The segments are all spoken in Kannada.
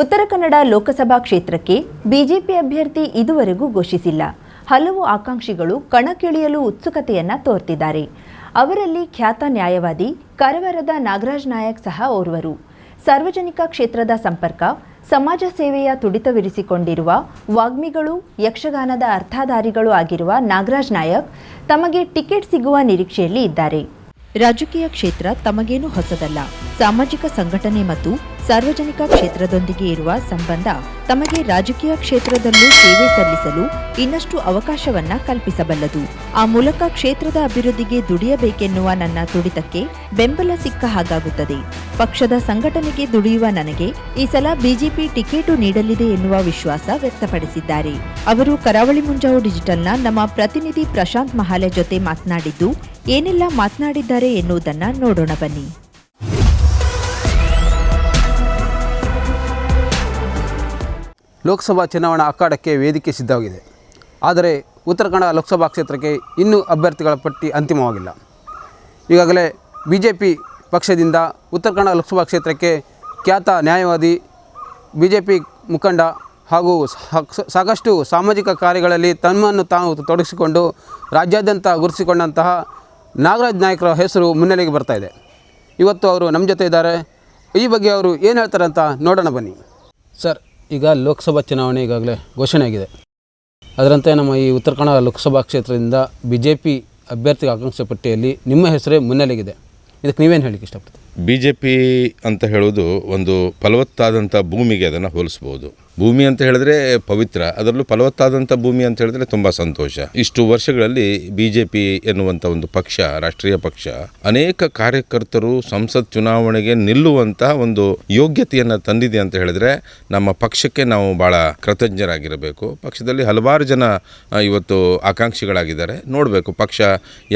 ಉತ್ತರ ಕನ್ನಡ ಲೋಕಸಭಾ ಕ್ಷೇತ್ರಕ್ಕೆ ಬಿಜೆಪಿ ಅಭ್ಯರ್ಥಿ ಇದುವರೆಗೂ ಘೋಷಿಸಿಲ್ಲ. ಹಲವು ಆಕಾಂಕ್ಷಿಗಳು ಕಣಕ್ಕಿಳಿಯಲು ಉತ್ಸುಕತೆಯನ್ನ ತೋರ್ತಿದ್ದಾರೆ. ಅವರಲ್ಲಿ ಖ್ಯಾತ ನ್ಯಾಯವಾದಿ ಕಾರವಾರದ ನಾಗರಾಜ್ ನಾಯಕ್ ಸಹ ಓರ್ವರು. ಸಾರ್ವಜನಿಕ ಕ್ಷೇತ್ರದ ಸಂಪರ್ಕ, ಸಮಾಜ ಸೇವೆಯ ತುಡಿತವಿರಿಸಿಕೊಂಡಿರುವ ವಾಗ್ಮಿಗಳು, ಯಕ್ಷಗಾನದ ಅರ್ಥಧಾರಿಗಳು ಆಗಿರುವ ನಾಗರಾಜ್ ನಾಯಕ್ ತಮಗೆ ಟಿಕೆಟ್ ಸಿಗುವ ನಿರೀಕ್ಷೆಯಲ್ಲಿ ಇದ್ದಾರೆ. ರಾಜಕೀಯ ಕ್ಷೇತ್ರ ತಮಗೇನು ಹೊಸದಲ್ಲ. ಸಾಮಾಜಿಕ ಸಂಘಟನೆ ಮತ್ತು ಸಾರ್ವಜನಿಕ ಕ್ಷೇತ್ರದೊಂದಿಗೆ ಇರುವ ಸಂಬಂಧ ತಮಗೆ ರಾಜಕೀಯ ಕ್ಷೇತ್ರದಲ್ಲೂ ಸೇವೆ ಸಲ್ಲಿಸಲು ಇನ್ನಷ್ಟು ಅವಕಾಶವನ್ನ ಕಲ್ಪಿಸಬಲ್ಲದು. ಆ ಮೂಲಕ ಕ್ಷೇತ್ರದ ಅಭಿವೃದ್ಧಿಗೆ ದುಡಿಯಬೇಕೆನ್ನುವ ನನ್ನ ತುಡಿತಕ್ಕೆ ಬೆಂಬಲ ಸಿಕ್ಕ ಹಾಗಾಗುತ್ತದೆ. ಪಕ್ಷದ ಸಂಘಟನೆಗೆ ದುಡಿಯುವ ನನಗೆ ಈ ಸಲ ಬಿಜೆಪಿ ಟಿಕೆಟು ನೀಡಲಿದೆ ಎನ್ನುವ ವಿಶ್ವಾಸ ವ್ಯಕ್ತಪಡಿಸಿದ್ದಾರೆ. ಅವರು ಕರಾವಳಿ ಮುಂಜಾವು ಡಿಜಿಟಲ್ನ ನಮ್ಮ ಪ್ರತಿನಿಧಿ ಪ್ರಶಾಂತ್ ಮಹಾಲೆ ಜೊತೆ ಮಾತನಾಡಿದ್ದು ಏನೆಲ್ಲ ಮಾತನಾಡಿದ್ದಾರೆ ಎನ್ನುವುದನ್ನ ನೋಡೋಣ ಬನ್ನಿ. ಲೋಕಸಭಾ ಚುನಾವಣಾ ಅಖಾಡಕ್ಕೆ ವೇದಿಕೆ ಸಿದ್ಧವಾಗಿದೆ. ಆದರೆ ಉತ್ತರ ಕನ್ನಡ ಲೋಕಸಭಾ ಕ್ಷೇತ್ರಕ್ಕೆ ಇನ್ನೂ ಅಭ್ಯರ್ಥಿಗಳ ಪಟ್ಟಿ ಅಂತಿಮವಾಗಿಲ್ಲ. ಈಗಾಗಲೇ ಬಿಜೆಪಿ ಪಕ್ಷದಿಂದ ಉತ್ತರ ಕನ್ನಡ ಲೋಕಸಭಾ ಕ್ಷೇತ್ರಕ್ಕೆ ಖ್ಯಾತ ನ್ಯಾಯವಾದಿ, ಬಿಜೆಪಿ ಮುಖಂಡ ಹಾಗೂ ಸಾಕಷ್ಟು ಸಾಮಾಜಿಕ ಕಾರ್ಯಗಳಲ್ಲಿ ತಮ್ಮನ್ನು ತಾವು ತೊಡಗಿಸಿಕೊಂಡು ರಾಜ್ಯಾದ್ಯಂತ ಗುರುತಿಸಿಕೊಂಡಂತಹ ನಾಗರಾಜ್ ನಾಯಕರ ಹೆಸರು ಮುನ್ನೆಲೆಗೆ ಬರ್ತಾಯಿದೆ. ಇವತ್ತು ಅವರು ನಮ್ಮ ಜೊತೆ ಇದ್ದಾರೆ. ಈ ಬಗ್ಗೆ ಅವರು ಏನು ಹೇಳ್ತಾರೆ ಅಂತ ನೋಡೋಣ ಬನ್ನಿ. ಸರ್, ಈಗ ಲೋಕಸಭಾ ಚುನಾವಣೆ ಈಗಾಗಲೇ ಘೋಷಣೆ ಆಗಿದೆ. ಅದರಂತೆ ನಮ್ಮ ಈ ಉತ್ತರ ಕನ್ನಡ ಲೋಕಸಭಾ ಕ್ಷೇತ್ರದಿಂದ ಬಿಜೆಪಿ ಅಭ್ಯರ್ಥಿ ಆಕಾಂಕ್ಷೆ ಪಟ್ಟಿಯಲ್ಲಿ ನಿಮ್ಮ ಹೆಸರೇ ಮುನ್ನೆಲೆಗಿದೆ. ಇದಕ್ಕೆ ನೀವೇನು ಹೇಳಲಿಕ್ಕೆ ಇಷ್ಟಪಡ್ತೀವಿ? ಬಿಜೆಪಿ ಅಂತ ಹೇಳೋದು ಒಂದು ಫಲವತ್ತಾದಂಥ ಭೂಮಿಗೆ ಅದನ್ನು ಹೋಲಿಸ್ಬೋದು. ಭೂಮಿ ಅಂತ ಹೇಳಿದ್ರೆ ಪವಿತ್ರ, ಅದರಲ್ಲೂ ಫಲವತ್ತಾದಂಥ ಭೂಮಿ ಅಂತ ಹೇಳಿದ್ರೆ ತುಂಬ ಸಂತೋಷ. ಇಷ್ಟು ವರ್ಷಗಳಲ್ಲಿ ಬಿಜೆಪಿ ಎನ್ನುವಂಥ ಒಂದು ಪಕ್ಷ, ರಾಷ್ಟ್ರೀಯ ಪಕ್ಷ, ಅನೇಕ ಕಾರ್ಯಕರ್ತರು ಸಂಸತ್ ಚುನಾವಣೆಗೆ ನಿಲ್ಲುವಂಥ ಒಂದು ಯೋಗ್ಯತೆಯನ್ನು ತಂದಿದೆ ಅಂತ ಹೇಳಿದ್ರೆ ನಮ್ಮ ಪಕ್ಷಕ್ಕೆ ನಾವು ಭಾಳ ಕೃತಜ್ಞರಾಗಿರಬೇಕು. ಪಕ್ಷದಲ್ಲಿ ಹಲವಾರು ಜನ ಇವತ್ತು ಆಕಾಂಕ್ಷಿಗಳಾಗಿದ್ದಾರೆ. ನೋಡಬೇಕು ಪಕ್ಷ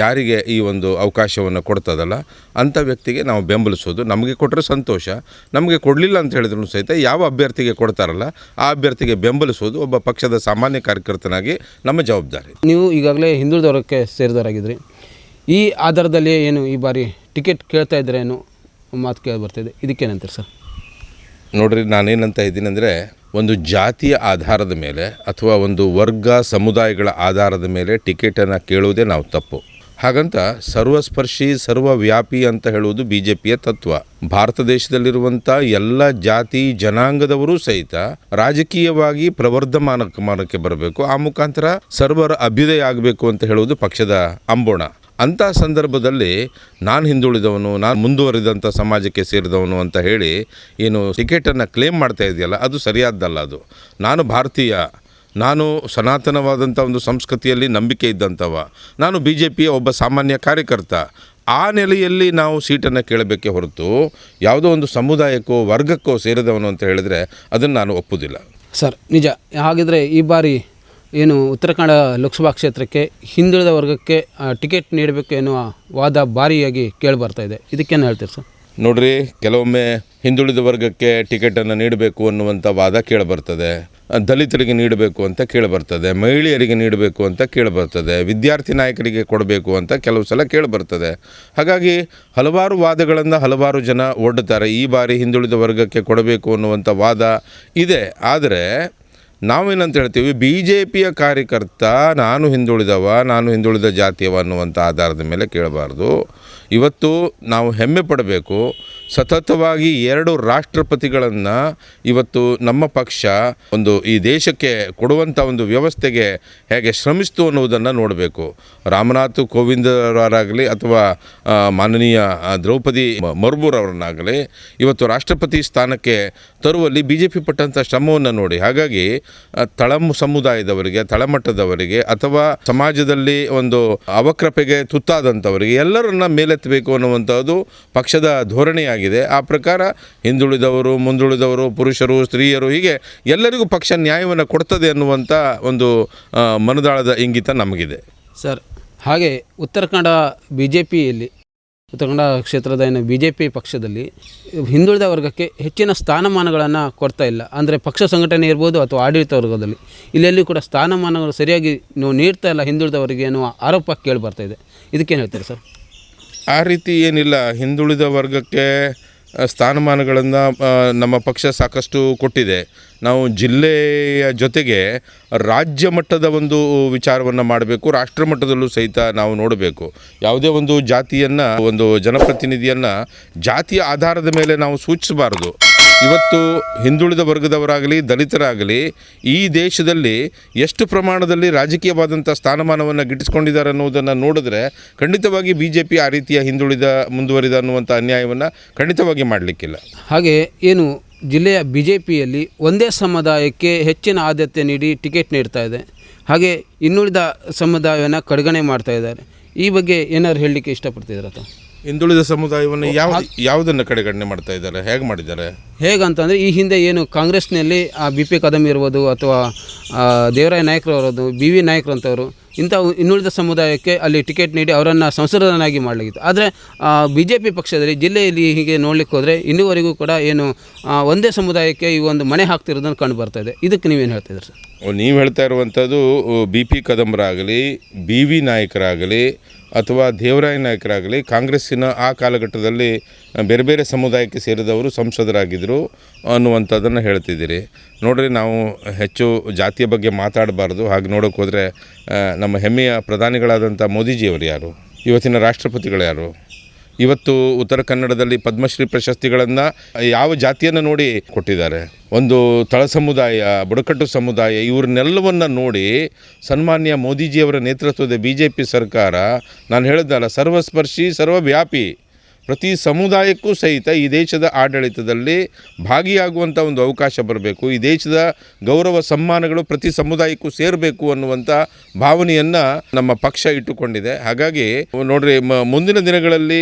ಯಾರಿಗೆ ಈ ಒಂದು ಅವಕಾಶವನ್ನು ಕೊಡ್ತದಲ್ಲ ಅಂಥ ವ್ಯಕ್ತಿಗೆ ನಾವು ಬೆಂಬಲಿಸೋದು. ನಮಗೆ ಕೊಟ್ಟರೆ ಸಂತೋಷ, ನಮಗೆ ಕೊಡಲಿಲ್ಲ ಅಂತ ಹೇಳಿದ್ರು ಸಹಿತ ಯಾವ ಅಭ್ಯರ್ಥಿಗೆ ಕೊಡ್ತಾರಲ್ಲ ಆ ಅಭ್ಯರ್ಥಿಗೆ ಬೆಂಬಲಿಸೋದು ಒಬ್ಬ ಪಕ್ಷದ ಸಾಮಾನ್ಯ ಕಾರ್ಯಕರ್ತನಾಗಿ ನಮ್ಮ ಜವಾಬ್ದಾರಿ. ನೀವು ಈಗಾಗಲೇ ಹಿಂದುಳಿದ ವರ್ಗಕ್ಕೆ ಸೇರಿದವರಾಗಿದ್ರಿ. ಈ ಆಧಾರದಲ್ಲಿ ಏನು ಈ ಬಾರಿ ಟಿಕೆಟ್ ಕೇಳ್ತಾ ಇದ್ರೆ ಏನು ಮಾತು ಕೇಳಿ ಬರ್ತಾಯಿದೆ, ಇದಕ್ಕೇನಂತೀರಿ ಸರ್? ನೋಡ್ರಿ, ನಾನೇನಂತ ಇದ್ದೀನಿ ಅಂದರೆ, ಒಂದು ಜಾತಿಯ ಆಧಾರದ ಮೇಲೆ ಅಥವಾ ಒಂದು ವರ್ಗ ಸಮುದಾಯಗಳ ಆಧಾರದ ಮೇಲೆ ಟಿಕೆಟನ್ನು ಕೇಳುವುದೇ ನಾವು ತಪ್ಪು. ಹಾಗಂತ ಸರ್ವಸ್ಪರ್ಶಿ ಸರ್ವವ್ಯಾಪಿ ಅಂತ ಹೇಳುವುದು ಬಿ ಜೆ ಪಿಯ ತತ್ವ. ಭಾರತ ದೇಶದಲ್ಲಿರುವಂಥ ಎಲ್ಲ ಜಾತಿ ಜನಾಂಗದವರೂ ಸಹಿತ ರಾಜಕೀಯವಾಗಿ ಪ್ರವರ್ಧಮಾನಕ್ಕೆ ಬರಬೇಕು. ಆ ಮುಖಾಂತರ ಸರ್ವರ ಅಭ್ಯುದಯ ಆಗಬೇಕು ಅಂತ ಹೇಳುವುದು ಪಕ್ಷದ ಅಂಬೋಣ. ಅಂಥ ಸಂದರ್ಭದಲ್ಲಿ ನಾನು ಹಿಂದುಳಿದವನು, ನಾನು ಮುಂದುವರಿದಂಥ ಸಮಾಜಕ್ಕೆ ಸೇರಿದವನು ಅಂತ ಹೇಳಿ ಏನು ಟಿಕೆಟನ್ನು ಕ್ಲೇಮ್ ಮಾಡ್ತಾ ಇದೆಯಲ್ಲ, ಅದು ಸರಿಯಾದ್ದಲ್ಲ. ಅದು ನಾನು ಭಾರತೀಯ, ನಾನು ಸನಾತನವಾದಂಥ ಒಂದು ಸಂಸ್ಕೃತಿಯಲ್ಲಿ ನಂಬಿಕೆ ಇದ್ದಂಥವ, ನಾನು ಬಿ ಜೆ ಪಿಯ ಒಬ್ಬ ಸಾಮಾನ್ಯ ಕಾರ್ಯಕರ್ತ. ಆ ನೆಲೆಯಲ್ಲಿ ನಾವು ಸೀಟನ್ನು ಕೇಳಬೇಕೇ ಹೊರತು ಯಾವುದೋ ಒಂದು ಸಮುದಾಯಕ್ಕೋ ವರ್ಗಕ್ಕೋ ಸೇರಿದವನು ಅಂತ ಹೇಳಿದರೆ ಅದನ್ನು ನಾನು ಒಪ್ಪುವುದಿಲ್ಲ. ಸರ್, ನಿಜ. ಹಾಗಿದ್ರೆ ಈ ಬಾರಿ ಏನು ಉತ್ತರ ಕನ್ನಡ ಲೋಕಸಭಾ ಕ್ಷೇತ್ರಕ್ಕೆ ಹಿಂದುಳಿದ ವರ್ಗಕ್ಕೆ ಟಿಕೆಟ್ ನೀಡಬೇಕು ಎನ್ನುವ ವಾದ ಭಾರಿಯಾಗಿ ಕೇಳಿಬರ್ತಾಯಿದೆ, ಇದಕ್ಕೇನು ಹೇಳ್ತೀರಿ ಸರ್? ನೋಡ್ರಿ, ಕೆಲವೊಮ್ಮೆ ಹಿಂದುಳಿದ ವರ್ಗಕ್ಕೆ ಟಿಕೆಟನ್ನು ನೀಡಬೇಕು ಅನ್ನುವಂಥ ವಾದ ಕೇಳಿಬರ್ತದೆ, ದಲಿತರಿಗೆ ನೀಡಬೇಕು ಅಂತ ಕೇಳಿಬರ್ತದೆ, ಮಹಿಳೆಯರಿಗೆ ನೀಡಬೇಕು ಅಂತ ಕೇಳಿಬರ್ತದೆ, ವಿದ್ಯಾರ್ಥಿ ನಾಯಕರಿಗೆ ಕೊಡಬೇಕು ಅಂತ ಕೆಲವು ಸಲ ಕೇಳಿಬರ್ತದೆ. ಹಾಗಾಗಿ ಹಲವಾರು ವಾದಗಳನ್ನು ಹಲವಾರು ಜನ ಒಡ್ಡುತ್ತಾರೆ. ಈ ಬಾರಿ ಹಿಂದುಳಿದ ವರ್ಗಕ್ಕೆ ಕೊಡಬೇಕು ಅನ್ನುವಂಥ ವಾದ ಇದೆ. ಆದರೆ ನಾವೇನಂತ ಹೇಳ್ತೀವಿ, ಬಿ ಜೆ ಪಿಯ ಕಾರ್ಯಕರ್ತ ನಾನು ಹಿಂದುಳಿದ ಜಾತಿಯವ ಅನ್ನುವಂಥ ಆಧಾರದ ಮೇಲೆ ಕೇಳಬಾರ್ದು. ಇವತ್ತು ನಾವು ಹೆಮ್ಮೆ ಪಡಬೇಕು. ಸತತವಾಗಿ 2 ರಾಷ್ಟ್ರಪತಿಗಳನ್ನು ಇವತ್ತು ನಮ್ಮ ಪಕ್ಷ ಒಂದು ಈ ದೇಶಕ್ಕೆ ಕೊಡುವಂಥ ಒಂದು ವ್ಯವಸ್ಥೆಗೆ ಹೇಗೆ ಶ್ರಮಿಸ್ತು ಅನ್ನೋದನ್ನು ನೋಡಬೇಕು. ರಾಮನಾಥ್ ಕೋವಿಂದರಾಗಲಿ ಅಥವಾ ಮಾನನೀಯ ದ್ರೌಪದಿ ಮುರ್ಮುರವರನ್ನಾಗಲಿ ಇವತ್ತು ರಾಷ್ಟ್ರಪತಿ ಸ್ಥಾನಕ್ಕೆ ತರುವಲ್ಲಿ ಬಿ ಜೆ ಪಿ ಪಟ್ಟಂಥ ಶ್ರಮವನ್ನು ನೋಡಿ. ಹಾಗಾಗಿ ಸಮುದಾಯದವರಿಗೆ, ತಳಮಟ್ಟದವರಿಗೆ ಅಥವಾ ಸಮಾಜದಲ್ಲಿ ಒಂದು ಅವಕ್ರಪೆಗೆ ತುತ್ತಾದಂಥವರಿಗೆ ಎಲ್ಲರನ್ನ ಮೇಲೆತ್ತಬೇಕು ಅನ್ನುವಂಥದ್ದು ಪಕ್ಷದ ಧೋರಣೆಯಾಗಿದೆ. ಆ ಪ್ರಕಾರ ಹಿಂದುಳಿದವರು, ಮುಂದುಳಿದವರು, ಪುರುಷರು, ಸ್ತ್ರೀಯರು, ಹೀಗೆ ಎಲ್ಲರಿಗೂ ಪಕ್ಷ ನ್ಯಾಯವನ್ನು ಕೊಡ್ತದೆ ಅನ್ನುವಂಥ ಒಂದು ಮನದಾಳದ ಇಂಗಿತ ನಮಗಿದೆ ಸರ್. ಹಾಗೆ ಉತ್ತರ ಕನ್ನಡ ಉತ್ತರ ಕನ್ನಡ ಕ್ಷೇತ್ರದ ಏನು ಬಿ ಜೆ ಪಿ ಪಕ್ಷದಲ್ಲಿ ಹಿಂದುಳಿದ ವರ್ಗಕ್ಕೆ ಹೆಚ್ಚಿನ ಸ್ಥಾನಮಾನಗಳನ್ನು ಕೊಡ್ತಾ ಇಲ್ಲ. ಅಂದರೆ ಪಕ್ಷ ಸಂಘಟನೆ ಇರ್ಬೋದು ಅಥವಾ ಆಡಳಿತ ವರ್ಗದಲ್ಲಿ ಇಲ್ಲೆಲ್ಲೂ ಕೂಡ ಸ್ಥಾನಮಾನಗಳು ಸರಿಯಾಗಿ ನೀವು ನೀಡ್ತಾ ಇಲ್ಲ ಹಿಂದುಳಿದವರಿಗೆ ಎನ್ನುವ ಆರೋಪ ಕೇಳಿ ಬರ್ತಾಯಿದೆ, ಇದಕ್ಕೇನು ಹೇಳ್ತೀರಿ ಸರ್? ಆ ರೀತಿ ಏನಿಲ್ಲ. ಹಿಂದುಳಿದ ವರ್ಗಕ್ಕೆ ಸ್ಥಾನಮಾನಗಳನ್ನು ನಮ್ಮ ಪಕ್ಷ ಸಾಕಷ್ಟು ಕೊಟ್ಟಿದೆ. ನಾವು ಜಿಲ್ಲೆಯ ಜೊತೆಗೆ ರಾಜ್ಯ ಮಟ್ಟದ ಒಂದು ವಿಚಾರವನ್ನು ಮಾಡಬೇಕು, ರಾಷ್ಟ್ರ ಮಟ್ಟದಲ್ಲೂ ಸಹಿತ ನಾವು ನೋಡಬೇಕು. ಯಾವುದೇ ಒಂದು ಜಾತಿಯನ್ನು, ಒಂದು ಜನಪ್ರತಿನಿಧಿಯನ್ನು ಜಾತಿಯ ಆಧಾರದ ಮೇಲೆ ನಾವು ಸೂಚಿಸಬಾರದು. ಇವತ್ತು ಹಿಂದುಳಿದ ವರ್ಗದವರಾಗಲಿ ದಲಿತರಾಗಲಿ ಈ ದೇಶದಲ್ಲಿ ಎಷ್ಟು ಪ್ರಮಾಣದಲ್ಲಿ ರಾಜಕೀಯವಾದಂಥ ಸ್ಥಾನಮಾನವನ್ನು ಗಿಟ್ಟಿಸ್ಕೊಂಡಿದ್ದಾರೆ ಅನ್ನೋದನ್ನು ನೋಡಿದ್ರೆ ಖಂಡಿತವಾಗಿ BJP ಆ ರೀತಿಯ ಹಿಂದುಳಿದ ಮುಂದುವರಿದ ಅನ್ನುವಂಥ ಅನ್ಯಾಯವನ್ನು ಖಂಡಿತವಾಗಿ ಮಾಡಲಿಕ್ಕಿಲ್ಲ. ಹಾಗೆ ಏನು ಜಿಲ್ಲೆಯ BJPಯಲ್ಲಿ ಒಂದೇ ಸಮುದಾಯಕ್ಕೆ ಹೆಚ್ಚಿನ ಆದ್ಯತೆ ನೀಡಿ ಟಿಕೆಟ್ ನೀಡ್ತಾ ಇದೆ, ಹಾಗೆ ಇನ್ನುಳಿದ ಸಮುದಾಯವನ್ನು ಕಡೆಗಣೆ ಮಾಡ್ತಾ ಇದ್ದಾರೆ. ಈ ಬಗ್ಗೆ ಏನಾದ್ರು ಹೇಳಲಿಕ್ಕೆ ಇಷ್ಟಪಡ್ತಿದ್ದಾರೆ ಅಥವಾ ಹಿಂದುಳಿದ ಸಮುದಾಯವನ್ನು ಯಾವುದನ್ನು ಕಡೆಗಣನೆ ಮಾಡ್ತಾ ಇದ್ದಾರೆ, ಹೇಗೆ ಮಾಡಿದ್ದಾರೆ? ಹೇಗಂತಂದರೆ ಈ ಹಿಂದೆ ಏನು ಕಾಂಗ್ರೆಸ್ನಲ್ಲಿ BP ಕದಂ ಇರ್ಬೋದು ಅಥವಾ ದೇವರಾಯ ನಾಯಕರು ಅವರದು BV ನಾಯಕರು ಅಂತವರು ಇಂಥ ಇನ್ನುಳಿದ ಸಮುದಾಯಕ್ಕೆ ಅಲ್ಲಿ ಟಿಕೆಟ್ ನೀಡಿ ಅವರನ್ನು ಸಂಸದರನ್ನಾಗಿ ಮಾಡಲಾಗಿತ್ತು. ಆದರೆ BJP ಪಕ್ಷದಲ್ಲಿ ಜಿಲ್ಲೆಯಲ್ಲಿ ಹೀಗೆ ನೋಡಲಿಕ್ಕೆ ಹೋದರೆ ಇನ್ನೂವರೆಗೂ ಕೂಡ ಏನು ಒಂದೇ ಸಮುದಾಯಕ್ಕೆ ಈ ಒಂದು ಮಣೆ ಹಾಕ್ತಿರೋದನ್ನು ಕಂಡು ಬರ್ತಾ ಇದೆ. ಇದಕ್ಕೆ ನೀವೇನು ಹೇಳ್ತಿದ್ದೀರಿ ಸರ್? ನೀವು ಹೇಳ್ತಾ ಇರುವಂಥದ್ದು BP ಕದಂಬರಾಗಲಿ, BV ನಾಯಕರಾಗಲಿ ಅಥವಾ ದೇವರಾಯ ನಾಯಕರಾಗಲಿ ಕಾಂಗ್ರೆಸ್ಸಿನ ಆ ಕಾಲಘಟ್ಟದಲ್ಲಿ ಬೇರೆ ಬೇರೆ ಸಮುದಾಯಕ್ಕೆ ಸೇರಿದವರು ಸಂಸದರಾಗಿದ್ದರು ಅನ್ನುವಂಥದ್ದನ್ನು ಹೇಳ್ತಿದ್ದೀರಿ. ನೋಡ್ರಿ, ನಾವು ಹೆಚ್ಚು ಜಾತಿಯ ಬಗ್ಗೆ ಮಾತಾಡಬಾರ್ದು. ಹಾಗೆ ನೋಡೋಕೆ ಹೋದರೆ ನಮ್ಮ ಹೆಮ್ಮೆಯ ಪ್ರಧಾನಿಗಳಾದಂಥ ಮೋದಿಜಿಯವರು ಯಾರು? ಇವತ್ತಿನ ರಾಷ್ಟ್ರಪತಿಗಳು ಯಾರು? ಇವತ್ತು ಉತ್ತರ ಕನ್ನಡದಲ್ಲಿ ಪದ್ಮಶ್ರೀ ಪ್ರಶಸ್ತಿಗಳನ್ನು ಯಾವ ಜಾತಿಯನ್ನು ನೋಡಿ ಕೊಟ್ಟಿದ್ದಾರೆ? ಒಂದು ತಳ ಸಮುದಾಯ, ಬುಡಕಟ್ಟು ಸಮುದಾಯ, ಇವ್ರನ್ನೆಲ್ಲವನ್ನು ನೋಡಿ ಸನ್ಮಾನ್ಯ ಮೋದಿಜಿಯವರ ನೇತೃತ್ವದ BJP ಸರ್ಕಾರ, ನಾನು ಹೇಳಿದ್ನಲ್ಲ, ಸರ್ವಸ್ಪರ್ಶಿ ಸರ್ವವ್ಯಾಪಿ, ಪ್ರತಿ ಸಮುದಾಯಕ್ಕೂ ಸಹಿತ ಈ ದೇಶದ ಆಡಳಿತದಲ್ಲಿ ಭಾಗಿಯಾಗುವಂಥ ಒಂದು ಅವಕಾಶ ಬರಬೇಕು. ಈ ದೇಶದ ಗೌರವ ಸಮ್ಮಾನಗಳು ಪ್ರತಿ ಸಮುದಾಯಕ್ಕೂ ಸೇರಬೇಕು ಅನ್ನುವಂಥ ಭಾವನೆಯನ್ನು ನಮ್ಮ ಪಕ್ಷ ಇಟ್ಟುಕೊಂಡಿದೆ. ಹಾಗಾಗಿ ನೋಡ್ರಿ, ಮುಂದಿನ ದಿನಗಳಲ್ಲಿ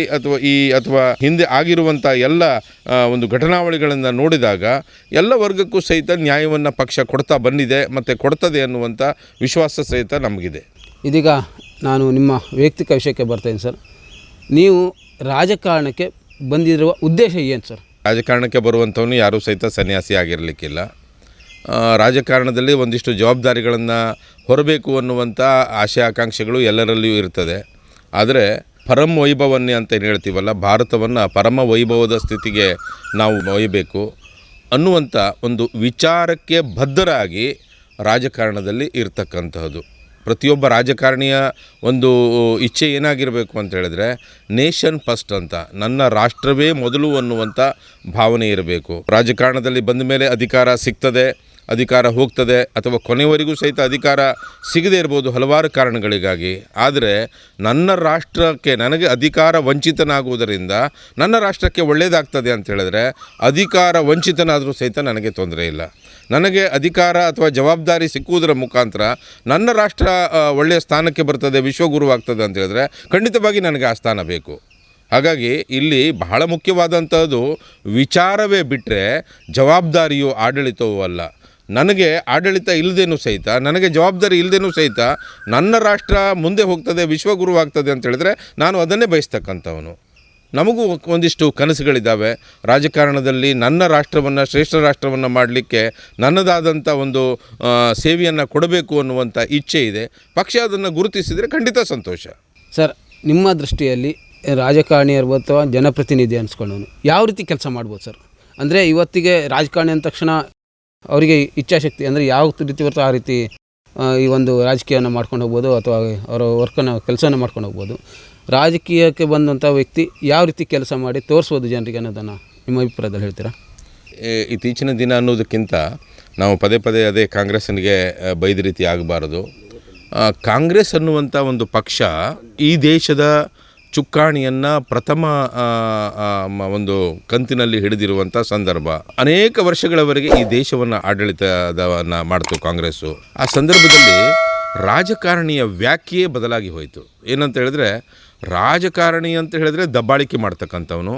ಅಥವಾ ಹಿಂದೆ ಆಗಿರುವಂಥ ಎಲ್ಲ ಒಂದು ಘಟನಾವಳಿಗಳನ್ನು ನೋಡಿದಾಗ ಎಲ್ಲ ವರ್ಗಕ್ಕೂ ಸಹಿತ ನ್ಯಾಯವನ್ನು ಪಕ್ಷ ಕೊಡ್ತಾ ಬಂದಿದೆ ಮತ್ತು ಕೊಡ್ತದೆ ಅನ್ನುವಂಥ ವಿಶ್ವಾಸ ಸಹಿತ ನಮಗಿದೆ. ಇದೀಗ ನಾನು ನಿಮ್ಮ ವೈಯಕ್ತಿಕ ವಿಷಯಕ್ಕೆ ಬರ್ತೇನೆ ಸರ್. ನೀವು ರಾಜಕಾರಣಕ್ಕೆ ಬಂದಿರುವ ಉದ್ದೇಶ ಏನು ಸರ್? ರಾಜಕಾರಣಕ್ಕೆ ಬರುವಂಥವನು ಯಾರೂ ಸಹಿತ ಸನ್ಯಾಸಿ ಆಗಿರಲಿಕ್ಕಿಲ್ಲ. ರಾಜಕಾರಣದಲ್ಲಿ ಒಂದಿಷ್ಟು ಜವಾಬ್ದಾರಿಗಳನ್ನು ಹೊರಬೇಕು ಅನ್ನುವಂಥ ಆಶೆ ಆಕಾಂಕ್ಷೆಗಳು ಎಲ್ಲರಲ್ಲಿಯೂ ಇರ್ತದೆ. ಆದರೆ ಪರಮ ವೈಭವನ್ನೇ ಅಂತ ಏನು ಹೇಳ್ತೀವಲ್ಲ, ಭಾರತವನ್ನು ಪರಮ ವೈಭವದ ಸ್ಥಿತಿಗೆ ನಾವು ಒಯ್ಯಬೇಕು ಅನ್ನುವಂಥ ಒಂದು ವಿಚಾರಕ್ಕೆ ಬದ್ಧರಾಗಿ ರಾಜಕಾರಣದಲ್ಲಿ ಇರ್ತಕ್ಕಂತಹದ್ದು. ಪ್ರತಿಯೊಬ್ಬ ರಾಜಕಾರಣಿಯ ಒಂದು ಇಚ್ಛೆ ಏನಾಗಿರಬೇಕು ಅಂತ ಹೇಳಿದ್ರೆ, ನೇಷನ್ ಫಸ್ಟ್ ಅಂತ, ನನ್ನ ರಾಷ್ಟ್ರವೇ ಮೊದಲು ಅನ್ನುವಂಥ ಭಾವನೆ ಇರಬೇಕು. ರಾಜಕಾರಣದಲ್ಲಿ ಬಂದ ಮೇಲೆ ಅಧಿಕಾರ ಸಿಗ್ತದೆ, ಅಧಿಕಾರ ಹೋಗ್ತದೆ, ಅಥವಾ ಕೊನೆಯವರೆಗೂ ಸಹಿತ ಅಧಿಕಾರ ಸಿಗದೇ ಇರ್ಬೋದು ಹಲವಾರು ಕಾರಣಗಳಿಗಾಗಿ. ಆದರೆ ನನ್ನ ರಾಷ್ಟ್ರಕ್ಕೆ ನನಗೆ ಅಧಿಕಾರ ವಂಚಿತನಾಗುವುದರಿಂದ ನನ್ನ ರಾಷ್ಟ್ರಕ್ಕೆ ಒಳ್ಳೆಯದಾಗ್ತದೆ ಅಂತ ಹೇಳಿದ್ರೆ, ಅಧಿಕಾರ ವಂಚಿತನಾದರೂ ಸಹಿತ ನನಗೆ ತೊಂದರೆ ಇಲ್ಲ. ನನಗೆ ಅಧಿಕಾರ ಅಥವಾ ಜವಾಬ್ದಾರಿ ಸಿಕ್ಕುವುದರ ಮುಖಾಂತರ ನನ್ನ ರಾಷ್ಟ್ರ ಒಳ್ಳೆಯ ಸ್ಥಾನಕ್ಕೆ ಬರ್ತದೆ, ವಿಶ್ವಗುರುವಾಗ್ತದೆ ಅಂತ ಹೇಳಿದ್ರೆ ಖಂಡಿತವಾಗಿ ನನಗೆ ಆ ಸ್ಥಾನ ಬೇಕು. ಹಾಗಾಗಿ ಇಲ್ಲಿ ಬಹಳ ಮುಖ್ಯವಾದಂಥದ್ದು ವಿಚಾರವೇ ಬಿಟ್ಟರೆ ಜವಾಬ್ದಾರಿಯು ಆಡಳಿತವೂ ಅಲ್ಲ. ನನಗೆ ಆಡಳಿತ ಇಲ್ಲದೇನೂ ಸಹಿತ, ನನಗೆ ಜವಾಬ್ದಾರಿ ಇಲ್ಲದೇನೂ ಸಹಿತ ನನ್ನ ರಾಷ್ಟ್ರ ಮುಂದೆ ಹೋಗ್ತದೆ, ವಿಶ್ವಗುರುವಾಗ್ತದೆ ಅಂತ ಹೇಳಿದ್ರೆ ನಾನು ಅದನ್ನೇ ಬಯಸ್ತಕ್ಕಂಥವನು. ನಮಗೂ ಒಂದಿಷ್ಟು ಕನಸುಗಳಿದ್ದಾವೆ. ರಾಜಕಾರಣದಲ್ಲಿ ನನ್ನ ರಾಷ್ಟ್ರವನ್ನು, ಶ್ರೇಷ್ಠ ರಾಷ್ಟ್ರವನ್ನು ಮಾಡಲಿಕ್ಕೆ ನನ್ನದಾದಂಥ ಒಂದು ಸೇವೆಯನ್ನು ಕೊಡಬೇಕು ಅನ್ನುವಂಥ ಇಚ್ಛೆ ಇದೆ. ಪಕ್ಷ ಅದನ್ನು ಗುರುತಿಸಿದರೆ ಖಂಡಿತ ಸಂತೋಷ. ಸರ್, ನಿಮ್ಮ ದೃಷ್ಟಿಯಲ್ಲಿ ರಾಜಕಾರಣಿ ಇರ್ಬೋದು ಅಥವಾ ಜನಪ್ರತಿನಿಧಿ ಅನ್ಸ್ಕೊಳ್ಳೋನು ಯಾವ ರೀತಿ ಕೆಲಸ ಮಾಡ್ಬೋದು ಸರ್? ಅಂದರೆ ಇವತ್ತಿಗೆ ರಾಜಕಾರಣಿ ಅಂದ ತಕ್ಷಣ ಅವರಿಗೆ ಇಚ್ಛಾಶಕ್ತಿ ಅಂದರೆ ಯಾವ ರೀತಿ ಬರ್ತೋ ಆ ರೀತಿ ಈ ಒಂದು ರಾಜಕೀಯವನ್ನು ಮಾಡ್ಕೊಂಡು ಹೋಗ್ಬೋದು ಅಥವಾ ಅವರ ವರ್ಕನ್ನು ಕೆಲಸವನ್ನು ಮಾಡ್ಕೊಂಡು ಹೋಗ್ಬೋದು. ರಾಜಕೀಯಕ್ಕೆ ಬಂದಂಥ ವ್ಯಕ್ತಿ ಯಾವ ರೀತಿ ಕೆಲಸ ಮಾಡಿ ತೋರಿಸ್ಬೋದು ಜನರಿಗೆ ಅನ್ನೋದನ್ನು ನಿಮ್ಮ ಅಭಿಪ್ರಾಯದಲ್ಲಿ ಹೇಳ್ತೀರಾ? ಇತ್ತೀಚಿನ ದಿನ ಅನ್ನೋದಕ್ಕಿಂತ ನಾವು ಪದೇ ಪದೇ ಅದೇ ಕಾಂಗ್ರೆಸ್ಸಿಗೆ ಬೈದ ರೀತಿ ಆಗಬಾರದು. ಕಾಂಗ್ರೆಸ್ ಅನ್ನುವಂಥ ಒಂದು ಪಕ್ಷ ಈ ದೇಶದ ಚುಕ್ಕಾಣಿಯನ್ನು ಪ್ರಥಮ ಒಂದು ಕಂತಿನಲ್ಲಿ ಹಿಡಿದಿರುವಂಥ ಸಂದರ್ಭ. ಅನೇಕ ವರ್ಷಗಳವರೆಗೆ ಈ ದೇಶವನ್ನು ಆಡಳಿತವನ್ನು ಮಾಡ್ತು ಕಾಂಗ್ರೆಸ್ಸು. ಆ ಸಂದರ್ಭದಲ್ಲಿ ರಾಜಕಾರಣಿಯ ವ್ಯಾಖ್ಯೆಯೇ ಬದಲಾಗಿ ಹೋಯಿತು. ಏನಂತ ಹೇಳಿದ್ರೆ, ರಾಜಕಾರಣಿ ಅಂತ ಹೇಳಿದ್ರೆ ದಬ್ಬಾಳಿಕೆ ಮಾಡ್ತಕ್ಕಂಥವನು,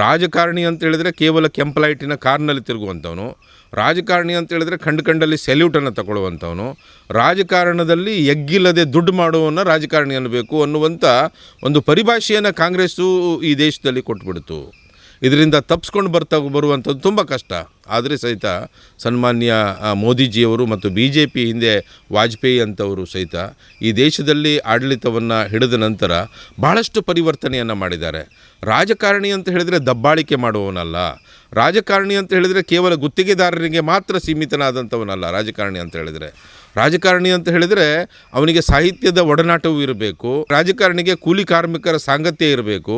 ರಾಜಕಾರಣಿ ಅಂತ ಹೇಳಿದ್ರೆ ಕೇವಲ ಕೆಂಪಲೈಟಿನ ಕಾರ್ನಲ್ಲಿ ತಿರುಗುವಂಥವನು, ರಾಜಕಾರಣಿ ಅಂತ ಹೇಳಿದ್ರೆ ಕಂಡಲ್ಲಿ ಸೆಲ್ಯೂಟನ್ನು ತಗೊಳ್ಳುವಂಥವನು, ರಾಜಕಾರಣದಲ್ಲಿ ಎಗ್ಗಿಲ್ಲದೆ ದುಡ್ಡು ಮಾಡುವವನ್ನ ರಾಜಕಾರಣಿ ಅನ್ನಬೇಕು ಅನ್ನುವಂಥ ಒಂದು ಪರಿಭಾಷೆಯನ್ನು ಕಾಂಗ್ರೆಸ್ಸು ಈ ದೇಶದಲ್ಲಿ ಕೊಟ್ಬಿಡ್ತು. ಇದರಿಂದ ತಪ್ಪಿಸ್ಕೊಂಡು ಬರುವಂಥದ್ದು ತುಂಬ ಕಷ್ಟ. ಆದರೆ ಸಹಿತ ಸನ್ಮಾನ್ಯ ಮೋದಿಜಿಯವರು ಮತ್ತು BJP ಹಿಂದೆ ವಾಜಪೇಯಿ ಅಂತವರು ಸಹಿತ ಈ ದೇಶದಲ್ಲಿ ಆಡಳಿತವನ್ನು ಹಿಡಿದ ನಂತರ ಬಹಳಷ್ಟು ಪರಿವರ್ತನೆಯನ್ನು ಮಾಡಿದ್ದಾರೆ. ರಾಜಕಾರಣಿ ಅಂತ ಹೇಳಿದರೆ ದಬ್ಬಾಳಿಕೆ ಮಾಡುವವನಲ್ಲ. ರಾಜಕಾರಣಿ ಅಂತ ಹೇಳಿದರೆ ಕೇವಲ ಗುತ್ತಿಗೆದಾರರಿಗೆ ಮಾತ್ರ ಸೀಮಿತನಾದಂಥವನಲ್ಲ. ರಾಜಕಾರಣಿ ಅಂತ ಹೇಳಿದರೆ ಅವನಿಗೆ ಸಾಹಿತ್ಯದ ಒಡನಾಟವೂ ಇರಬೇಕು. ರಾಜಕಾರಣಿಗೆ ಕೂಲಿ ಕಾರ್ಮಿಕರ ಸಾಂಗತ್ಯ ಇರಬೇಕು.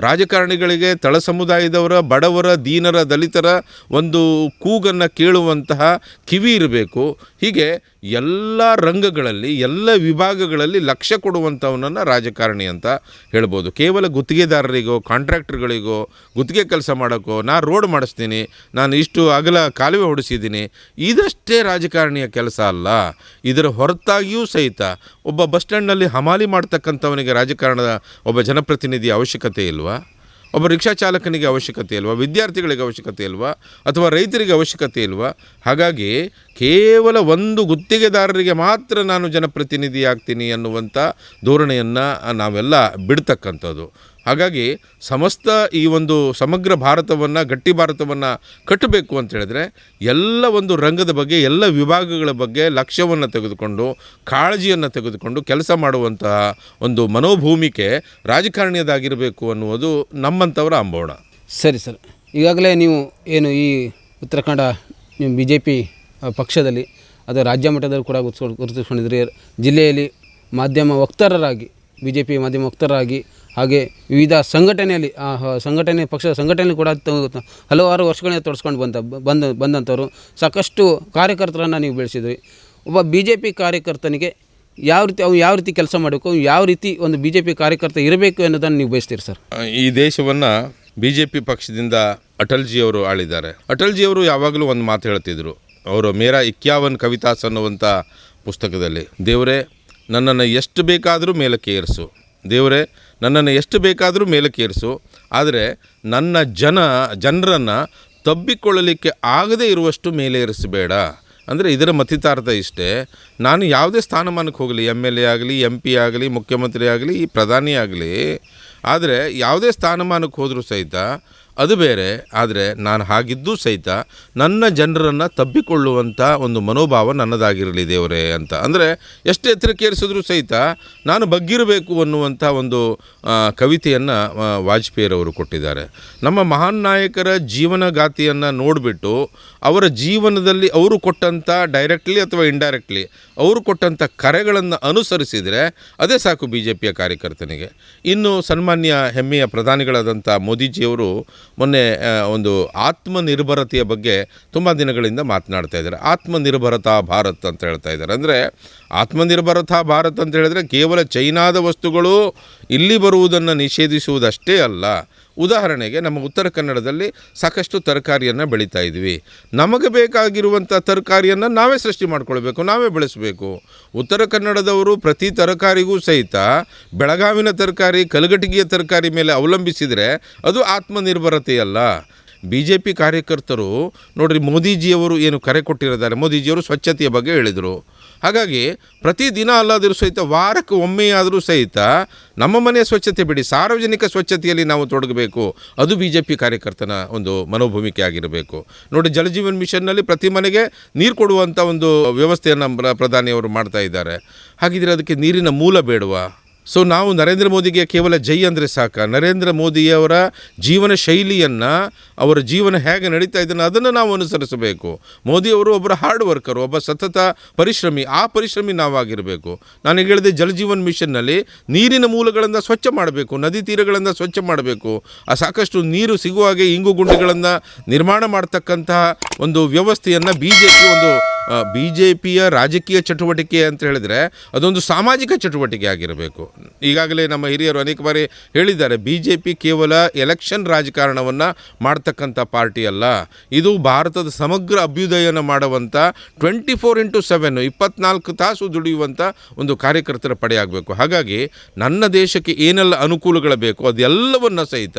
ರಾಜಕಾರಣಿಗಳಿಗೆ ತಳ ಸಮುದಾಯದವರ, ಬಡವರ, ದೀನರ, ದಲಿತರ ಒಂದು ಕೂಗನ್ನು ಕೇಳುವಂತಹ ಕಿವಿ ಇರಬೇಕು. ಹೀಗೆ ಎಲ್ಲ ರಂಗಗಳಲ್ಲಿ, ಎಲ್ಲ ವಿಭಾಗಗಳಲ್ಲಿ ಲಕ್ಷ್ಯ ಕೊಡುವಂಥವನನ್ನು ರಾಜಕಾರಣಿ ಅಂತ ಹೇಳ್ಬೋದು. ಕೇವಲ ಗುತ್ತಿಗೆದಾರರಿಗೋ, ಕಾಂಟ್ರಾಕ್ಟರ್ಗಳಿಗೋ, ಗುತ್ತಿಗೆ ಕೆಲಸ ಮಾಡೋಕ್ಕೋ, ನಾನು ರೋಡ್ ಮಾಡಿಸ್ತೀನಿ, ನಾನು ಇಷ್ಟು ಅಗಲ ಕಾಲುವೆ ಹೊಡಿಸಿದ್ದೀನಿ, ಇದಷ್ಟೇ ರಾಜಕಾರಣಿಯ ಕೆಲಸ ಅಲ್ಲ. ಇದರ ಹೊರತಾಗಿಯೂ ಸಹಿತ ಒಬ್ಬ ಬಸ್ ಸ್ಟ್ಯಾಂಡ್ನಲ್ಲಿ ಹಮಾಲಿ ಮಾಡ್ತಕ್ಕಂಥವನಿಗೆ ರಾಜಕಾರಣದ ಒಬ್ಬ ಜನಪ್ರತಿನಿಧಿಯ ಅವಶ್ಯಕತೆ ಇಲ್ವಾ? ಒಬ್ಬ ರಿಕ್ಷಾ ಚಾಲಕನಿಗೆ ಅವಶ್ಯಕತೆ ಇಲ್ವಾ? ವಿದ್ಯಾರ್ಥಿಗಳಿಗೆ ಅವಶ್ಯಕತೆ ಇಲ್ವಾ? ಅಥವಾ ರೈತರಿಗೆ ಅವಶ್ಯಕತೆ ಇಲ್ವಾ? ಹಾಗಾಗಿ ಕೇವಲ ಒಂದು ಗುತ್ತಿಗೆದಾರರಿಗೆ ಮಾತ್ರ ನಾನು ಜನಪ್ರತಿನಿಧಿ ಆಗ್ತೀನಿ ಅನ್ನುವಂಥ ಧೋರಣೆಯನ್ನು ನಾವೆಲ್ಲ ಬಿಡ್ತಕ್ಕಂಥದ್ದು. ಹಾಗಾಗಿ ಸಮಸ್ತ ಈ ಒಂದು ಸಮಗ್ರ ಭಾರತವನ್ನು, ಗಟ್ಟಿ ಭಾರತವನ್ನು ಕಟ್ಟಬೇಕು ಅಂತ ಹೇಳಿದ್ರೆ ಎಲ್ಲ ಒಂದು ರಂಗದ ಬಗ್ಗೆ, ಎಲ್ಲ ವಿಭಾಗಗಳ ಬಗ್ಗೆ ಲಕ್ಷ್ಯವನ್ನು ತೆಗೆದುಕೊಂಡು, ಕಾಳಜಿಯನ್ನು ತೆಗೆದುಕೊಂಡು ಕೆಲಸ ಮಾಡುವಂತಹ ಒಂದು ಮನೋಭೂಮಿಕೆ ರಾಜಕಾರಣಿಯದಾಗಿರಬೇಕು ಅನ್ನುವುದು ನಮ್ಮಂಥವರ ಅಂಬೋಣ. ಸರಿ ಸರ್, ಈಗಾಗಲೇ ನೀವು ಏನು ಈ ಉತ್ತರಾಖಂಡ ನೀವು BJP ಪಕ್ಷದಲ್ಲಿ ಅದು ರಾಜ್ಯ ಮಟ್ಟದಲ್ಲಿ ಕೂಡ ಗುರುತಿಸ್ಕೊಂಡಿದ್ರಿ. ಜಿಲ್ಲೆಯಲ್ಲಿ ಮಾಧ್ಯಮ ವಕ್ತಾರರಾಗಿ, BJP ಮಾಧ್ಯಮ ವಕ್ತಾರರಾಗಿ, ಹಾಗೆ ವಿವಿಧ ಸಂಘಟನೆಯಲ್ಲಿ ಪಕ್ಷದ ಸಂಘಟನೆಯಲ್ಲಿ ಕೂಡ ಹಲವಾರು ವರ್ಷಗಳಿಂದ ತೊಡಸ್ಕೊಂಡು ಬಂದಂಥವ್ರು. ಸಾಕಷ್ಟು ಕಾರ್ಯಕರ್ತರನ್ನು ನೀವು ಬೆಳೆಸಿದ್ರಿ. ಒಬ್ಬ BJP ಕಾರ್ಯಕರ್ತನಿಗೆ ಯಾವ ರೀತಿ ಕೆಲಸ ಮಾಡಬೇಕು, ಯಾವ ರೀತಿ ಒಂದು BJP ಕಾರ್ಯಕರ್ತ ಇರಬೇಕು ಅನ್ನೋದನ್ನು ನೀವು ಬಯಸ್ತೀರಿ ಸರ್? ಈ ದೇಶವನ್ನು BJP ಪಕ್ಷದಿಂದ ಅಟಲ್ಜಿಯವರು ಆಳಿದ್ದಾರೆ. ಅಟಲ್ಜಿಯವರು ಯಾವಾಗಲೂ ಒಂದು ಮಾತು ಹೇಳ್ತಿದ್ರು. ಅವರು ಮೇರಾ 51 ಕವಿತಾಸ್ ಅನ್ನುವಂಥ ಪುಸ್ತಕದಲ್ಲಿ, ದೇವರೇ ನನ್ನನ್ನು ಎಷ್ಟು ಬೇಕಾದರೂ ಮೇಲಕ್ಕೆ ಏರಿಸು, ದೇವರೇ ನನ್ನನ್ನು ಎಷ್ಟು ಬೇಕಾದರೂ ಮೇಲಕ್ಕೆ ಏರಿಸು, ಆದರೆ ನನ್ನ ಜನರನ್ನು ತಬ್ಬಿಕೊಳ್ಳಲಿಕ್ಕೆ ಆಗದೇ ಇರುವಷ್ಟು ಮೇಲೆ ಏರಿಸಬೇಡ. ಅಂದರೆ ಇದರ ಮತಿತಾರ್ಥ ಇಷ್ಟೇ, ನಾನು ಯಾವುದೇ ಸ್ಥಾನಮಾನಕ್ಕೆ ಹೋಗಲಿ, MLA ಆಗಲಿ, MP ಆಗಲಿ, ಮುಖ್ಯಮಂತ್ರಿ ಆಗಲಿ, ಪ್ರಧಾನಿ ಆಗಲಿ, ಆದರೆ ಯಾವುದೇ ಸ್ಥಾನಮಾನಕ್ಕೆ ಹೋದರೂ ಸಹಿತ ಅದು ಬೇರೆ. ಆದರೆ ನಾನು ಹಾಗಿದ್ದೂ ಸಹಿತ ನನ್ನ ಜನರನ್ನು ತಬ್ಬಿಕೊಳ್ಳುವಂಥ ಒಂದು ಮನೋಭಾವ ನನ್ನದಾಗಿರಲಿ ದೇವರೇ ಅಂತ. ಅಂದರೆ ಎಷ್ಟು ಎತ್ತರಕ್ಕೆ ಏರಿಸಿದ್ರೂ ಸಹಿತ ನಾನು ಬಗ್ಗಿರಬೇಕು ಅನ್ನುವಂಥ ಒಂದು ಕವಿತೆಯನ್ನು ವಾಜಪೇಯಿರವರು ಕೊಟ್ಟಿದ್ದಾರೆ. ನಮ್ಮ ಮಹಾನ್ ನಾಯಕರ ಜೀವನಗಾಥೆಯನ್ನು ನೋಡಿಬಿಟ್ಟು ಅವರ ಜೀವನದಲ್ಲಿ ಅವರು ಕೊಟ್ಟಂಥ, ಡೈರೆಕ್ಟ್ಲಿ ಅಥವಾ ಇಂಡೈರೆಕ್ಟ್ಲಿ ಅವರು ಕೊಟ್ಟಂಥ ಕರೆಗಳನ್ನು ಅನುಸರಿಸಿದರೆ ಅದೇ ಸಾಕು BJPಯ ಕಾರ್ಯಕರ್ತನಿಗೆ. ಇನ್ನು ಸನ್ಮಾನ್ಯ ಹೆಮ್ಮೆಯ ಪ್ರಧಾನಿಗಳಾದಂಥ ಮೋದಿಜಿಯವರು ಮೊನ್ನೆ ಒಂದು ಆತ್ಮನಿರ್ಭರತೆಯ ಬಗ್ಗೆ ತುಂಬ ದಿನಗಳಿಂದ ಮಾತನಾಡ್ತಾ ಇದ್ದಾರೆ. ಆತ್ಮನಿರ್ಭರತಾ ಭಾರತ್ ಅಂತ ಹೇಳ್ತಾ ಇದ್ದಾರೆ. ಅಂದರೆ ಆತ್ಮನಿರ್ಭರತಾ ಭಾರತ್ ಅಂತ ಹೇಳಿದ್ರೆ ಕೇವಲ ಚೈನಾದ ವಸ್ತುಗಳು ಇಲ್ಲಿ ಬರುವುದನ್ನು ನಿಷೇಧಿಸುವುದಷ್ಟೇ ಅಲ್ಲ. ಉದಾಹರಣೆಗೆ ನಮ್ಮ ಉತ್ತರ ಕನ್ನಡದಲ್ಲಿ ಸಾಕಷ್ಟು ತರಕಾರಿಯನ್ನು ಬೆಳೀತಾ ಇದ್ವಿ. ನಮಗೆ ಬೇಕಾಗಿರುವಂಥ ತರಕಾರಿಯನ್ನು ನಾವೇ ಸೃಷ್ಟಿ ಮಾಡ್ಕೊಳ್ಬೇಕು, ನಾವೇ ಬೆಳೆಸಬೇಕು. ಉತ್ತರ ಕನ್ನಡದವರು ಪ್ರತಿ ತರಕಾರಿಗೂ ಸಹಿತ ಬೆಳಗಾವಿನ ತರಕಾರಿ, ಕಲಘಟಗಿಯ ತರಕಾರಿ ಮೇಲೆ ಅವಲಂಬಿಸಿದರೆ ಅದು ಆತ್ಮನಿರ್ಭರತೆಯಲ್ಲ. BJP ಕಾರ್ಯಕರ್ತರು ನೋಡ್ರಿ, ಮೋದಿಜಿಯವರು ಏನು ಕರೆ ಕೊಟ್ಟಿದ್ದಾರೆ, ಮೋದಿಜಿಯವರು ಸ್ವಚ್ಛತೆಯ ಬಗ್ಗೆ ಹೇಳಿದರು. ಹಾಗಾಗಿ ಪ್ರತಿದಿನ ಅಲ್ಲಾದರೂ ಸಹಿತ ವಾರಕ್ಕೆ ಒಮ್ಮೆಯಾದರೂ ಸಹಿತ ನಮ್ಮ ಮನೆಯ ಸ್ವಚ್ಛತೆ ಬಿಡಿ, ಸಾರ್ವಜನಿಕ ಸ್ವಚ್ಛತೆಯಲ್ಲಿ ನಾವು ತೊಡಗಬೇಕು. ಅದು BJP ಕಾರ್ಯಕರ್ತನ ಒಂದು ಮನೋಭೂಮಿಕೆ ಆಗಿರಬೇಕು. ನೋಡಿ, ಜಲಜೀವನ್ ಮಿಷನ್ನಲ್ಲಿ ಪ್ರತಿ ಮನೆಗೆ ನೀರು ಕೊಡುವಂಥ ಒಂದು ವ್ಯವಸ್ಥೆಯನ್ನು ಪ್ರಧಾನಿಯವರು ಮಾಡ್ತಾ ಇದ್ದಾರೆ. ಹಾಗಿದ್ರೆ ಅದಕ್ಕೆ ನೀರಿನ ಮೂಲ ಬೇಡವಾ? ಸೊ ನಾವು ನರೇಂದ್ರ ಮೋದಿಗೆ ಕೇವಲ ಜೈ ಅಂದರೆ ಸಾಕ? ನರೇಂದ್ರ ಮೋದಿಯವರ ಜೀವನ ಶೈಲಿಯನ್ನು, ಅವರ ಜೀವನ ಹೇಗೆ ನಡೀತಾ ಇದನ್ನು ಅದನ್ನು ನಾವು ಅನುಸರಿಸಬೇಕು. ಮೋದಿಯವರು ಒಬ್ಬರ ಹಾರ್ಡ್ ವರ್ಕರು, ಒಬ್ಬ ಸತತ ಪರಿಶ್ರಮಿ. ಆ ಪರಿಶ್ರಮಿ ನಾವಾಗಿರಬೇಕು. ನಾನು ಹೇಳಿದೆ, ಜಲಜೀವನ್ ಮಿಷನ್ನಲ್ಲಿ ನೀರಿನ ಮೂಲಗಳನ್ನು ಸ್ವಚ್ಛ ಮಾಡಬೇಕು, ನದಿ ತೀರಗಳನ್ನು ಸ್ವಚ್ಛ ಮಾಡಬೇಕು. ಆ ಸಾಕಷ್ಟು ನೀರು ಸಿಗುವ ಹಾಗೆ ಇಂಗು ಗುಂಡಿಗಳನ್ನು ನಿರ್ಮಾಣ ಮಾಡ್ತಕ್ಕಂತಹ ಒಂದು ವ್ಯವಸ್ಥೆಯನ್ನು BJPಯ ರಾಜಕೀಯ ಚಟುವಟಿಕೆ ಅಂತ ಹೇಳಿದರೆ ಅದೊಂದು ಸಾಮಾಜಿಕ ಚಟುವಟಿಕೆ ಆಗಿರಬೇಕು. ಈಗಾಗಲೇ ನಮ್ಮ ಹಿರಿಯರು ಅನೇಕ ಬಾರಿ ಹೇಳಿದ್ದಾರೆ, BJP ಕೇವಲ ಎಲೆಕ್ಷನ್ ರಾಜಕಾರಣವನ್ನು ಮಾಡ್ತಕ್ಕಂಥ ಪಾರ್ಟಿ ಅಲ್ಲ, ಇದು ಭಾರತದ ಸಮಗ್ರ ಅಭ್ಯುದಯನ ಮಾಡುವಂಥ 24x7 24 ತಾಸು ದುಡಿಯುವಂಥ ಒಂದು ಕಾರ್ಯಕರ್ತರ ಪಡೆಯಾಗಬೇಕು. ಹಾಗಾಗಿ ನನ್ನ ದೇಶಕ್ಕೆ ಏನೆಲ್ಲ ಅನುಕೂಲಗಳು ಬೇಕು ಅದೆಲ್ಲವನ್ನು ಸಹಿತ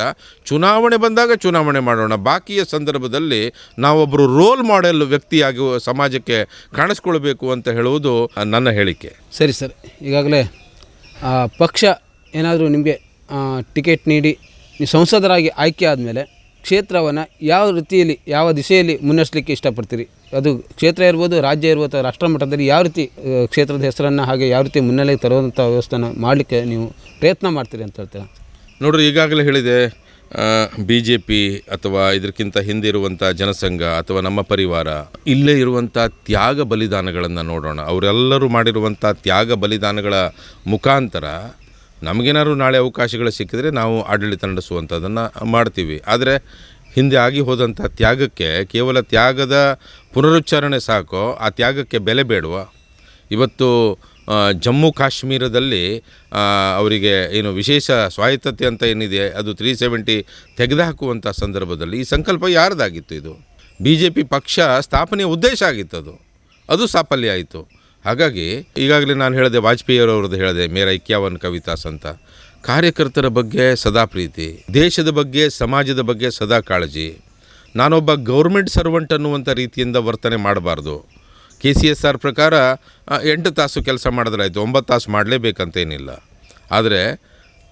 ಚುನಾವಣೆ ಬಂದಾಗ ಚುನಾವಣೆ ಮಾಡೋಣ. ಬಾಕಿಯ ಸಂದರ್ಭದಲ್ಲಿ ನಾವೊಬ್ಬರು ರೋಲ್ ಮಾಡೆಲ್ ವ್ಯಕ್ತಿಯಾಗಿ ಸಮಾಜಕ್ಕೆ ಕಾಣಿಸ್ಕೊಳ್ಬೇಕು ಅಂತ ಹೇಳುವುದು ನನ್ನ ಹೇಳಿಕೆ. ಸರಿ ಸರ್, ಈಗಾಗಲೇ ಪಕ್ಷ ಏನಾದರೂ ನಿಮಗೆ ಟಿಕೆಟ್ ನೀಡಿ ನೀವು ಸಂಸದರಾಗಿ ಆಯ್ಕೆ ಆದಮೇಲೆ ಕ್ಷೇತ್ರವನ್ನು ಯಾವ ರೀತಿಯಲ್ಲಿ ಯಾವ ದಿಶೆಯಲ್ಲಿ ಮುನ್ನಡೆಸಲಿಕ್ಕೆ ಇಷ್ಟಪಡ್ತೀರಿ? ಅದು ಕ್ಷೇತ್ರ ಇರ್ಬೋದು, ರಾಜ್ಯ ಇರ್ಬೋದು, ಅಥವಾ ರಾಷ್ಟ್ರ ಮಟ್ಟದಲ್ಲಿ ಯಾವ ರೀತಿ ಕ್ಷೇತ್ರದ ಹೆಸರನ್ನು ಹಾಗೆ ಯಾವ ರೀತಿ ಮುನ್ನೆಲೆಗೆ ತರುವಂಥ ವ್ಯವಸ್ಥೆನ ಮಾಡಲಿಕ್ಕೆ ನೀವು ಪ್ರಯತ್ನ ಮಾಡ್ತೀರಿ ಅಂತ ಹೇಳ್ತೀರಾ? ನೋಡ್ರಿ, ಈಗಾಗಲೇ ಹೇಳಿದೆ, ಬಿ ಜೆ ಪಿ ಅಥವಾ ಇದಕ್ಕಿಂತ ಹಿಂದೆ ಇರುವಂಥ ಜನಸಂಘ ಅಥವಾ ನಮ್ಮ ಪರಿವಾರ, ಇಲ್ಲೇ ಇರುವಂಥ ತ್ಯಾಗ ಬಲಿದಾನಗಳನ್ನು ನೋಡೋಣ. ಅವರೆಲ್ಲರೂ ಮಾಡಿರುವಂಥ ತ್ಯಾಗ ಬಲಿದಾನಗಳ ಮುಖಾಂತರ ನಮಗೇನಾದ್ರು ನಾಳೆ ಅವಕಾಶಗಳು ಸಿಕ್ಕಿದ್ರೆ ನಾವು ಆಡಳಿತ ನಡೆಸುವಂಥದ್ದನ್ನು ಮಾಡ್ತೀವಿ. ಆದರೆ ಹಿಂದೆ ಆಗಿ ಹೋದಂಥ ತ್ಯಾಗಕ್ಕೆ ಕೇವಲ ತ್ಯಾಗದ ಪುನರುಚ್ಚಾರಣೆ ಸಾಕೋ, ಆ ತ್ಯಾಗಕ್ಕೆ ಬೆಲೆ ಬೇಡವಾ? ಇವತ್ತು ಜಮ್ಮು ಕಾಶ್ಮೀರದಲ್ಲಿ ಅವರಿಗೆ ಏನು ವಿಶೇಷ ಸ್ವಾಯತ್ತತೆ ಅಂತ ಏನಿದೆ, ಅದು 370 ತೆಗೆದುಹಾಕುವಂಥ ಸಂದರ್ಭದಲ್ಲಿ ಈ ಸಂಕಲ್ಪ ಯಾರ್ದಾಗಿತ್ತು? ಇದು ಬಿ ಜೆ ಪಿ ಪಕ್ಷ ಸ್ಥಾಪನೆಯ ಉದ್ದೇಶ ಆಗಿತ್ತು. ಅದು ಸಾಫಲ್ಯ ಆಯಿತು. ಹಾಗಾಗಿ ಈಗಾಗಲೇ ನಾನು ಹೇಳಿದೆ, ವಾಜಪೇಯಿಯವರವ್ರದ್ದು ಹೇಳಿದೆ, ಮೇರಾ 51 ಕವಿತಾಸ್ ಅಂತ. ಕಾರ್ಯಕರ್ತರ ಬಗ್ಗೆ ಸದಾ ಪ್ರೀತಿ, ದೇಶದ ಬಗ್ಗೆ ಸಮಾಜದ ಬಗ್ಗೆ ಸದಾ ಕಾಳಜಿ. ನಾನೊಬ್ಬ ಗೌರ್ಮೆಂಟ್ ಸರ್ವೆಂಟ್ ಅನ್ನುವಂಥ ರೀತಿಯಿಂದ ವರ್ತನೆ ಮಾಡಬಾರ್ದು. KCSR ಪ್ರಕಾರ 8 ತಾಸು ಕೆಲಸ ಮಾಡಿದ್ರಾಯ್ತು, 9 ತಾಸು ಮಾಡಲೇಬೇಕಂತೇನಿಲ್ಲ. ಆದರೆ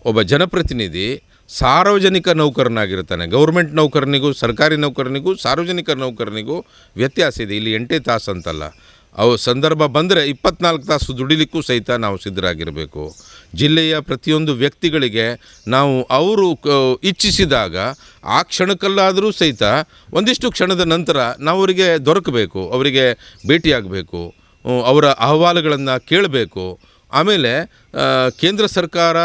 ಒಬ್ಬ ಜನಪ್ರತಿನಿಧಿ ಸಾರ್ವಜನಿಕ ನೌಕರನಾಗಿರ್ತಾನೆ. ಗೌರ್ಮೆಂಟ್ ನೌಕರನಿಗೂ, ಸರ್ಕಾರಿ ನೌಕರನಿಗೂ, ಸಾರ್ವಜನಿಕ ನೌಕರನಿಗೂ ವ್ಯತ್ಯಾಸ ಇದೆ. ಇಲ್ಲಿ 8 ತಾಸು ಅಂತಲ್ಲ. ಅವು ಸಂದರ್ಭ ಬಂದರೆ 24 ತಾಸು ದುಡಿಲಿಕ್ಕೂ ಸಹಿತ ನಾವು ಸಿದ್ಧರಾಗಿರಬೇಕು. ಜಿಲ್ಲೆಯ ಪ್ರತಿಯೊಂದು ವ್ಯಕ್ತಿಗಳಿಗೆ ನಾವು ಅವರು ಇಚ್ಛಿಸಿದಾಗ ಆ ಕ್ಷಣಕ್ಕಲ್ಲಾದರೂ ಸಹಿತ ಒಂದಿಷ್ಟು ಕ್ಷಣದ ನಂತರ ನಾವು ಅವರಿಗೆ ದೊರಕಬೇಕು, ಅವರಿಗೆ ಭೇಟಿಯಾಗಬೇಕು, ಅವರ ಅಹವಾಲುಗಳನ್ನು ಕೇಳಬೇಕು. ಆಮೇಲೆ ಕೇಂದ್ರ ಸರ್ಕಾರ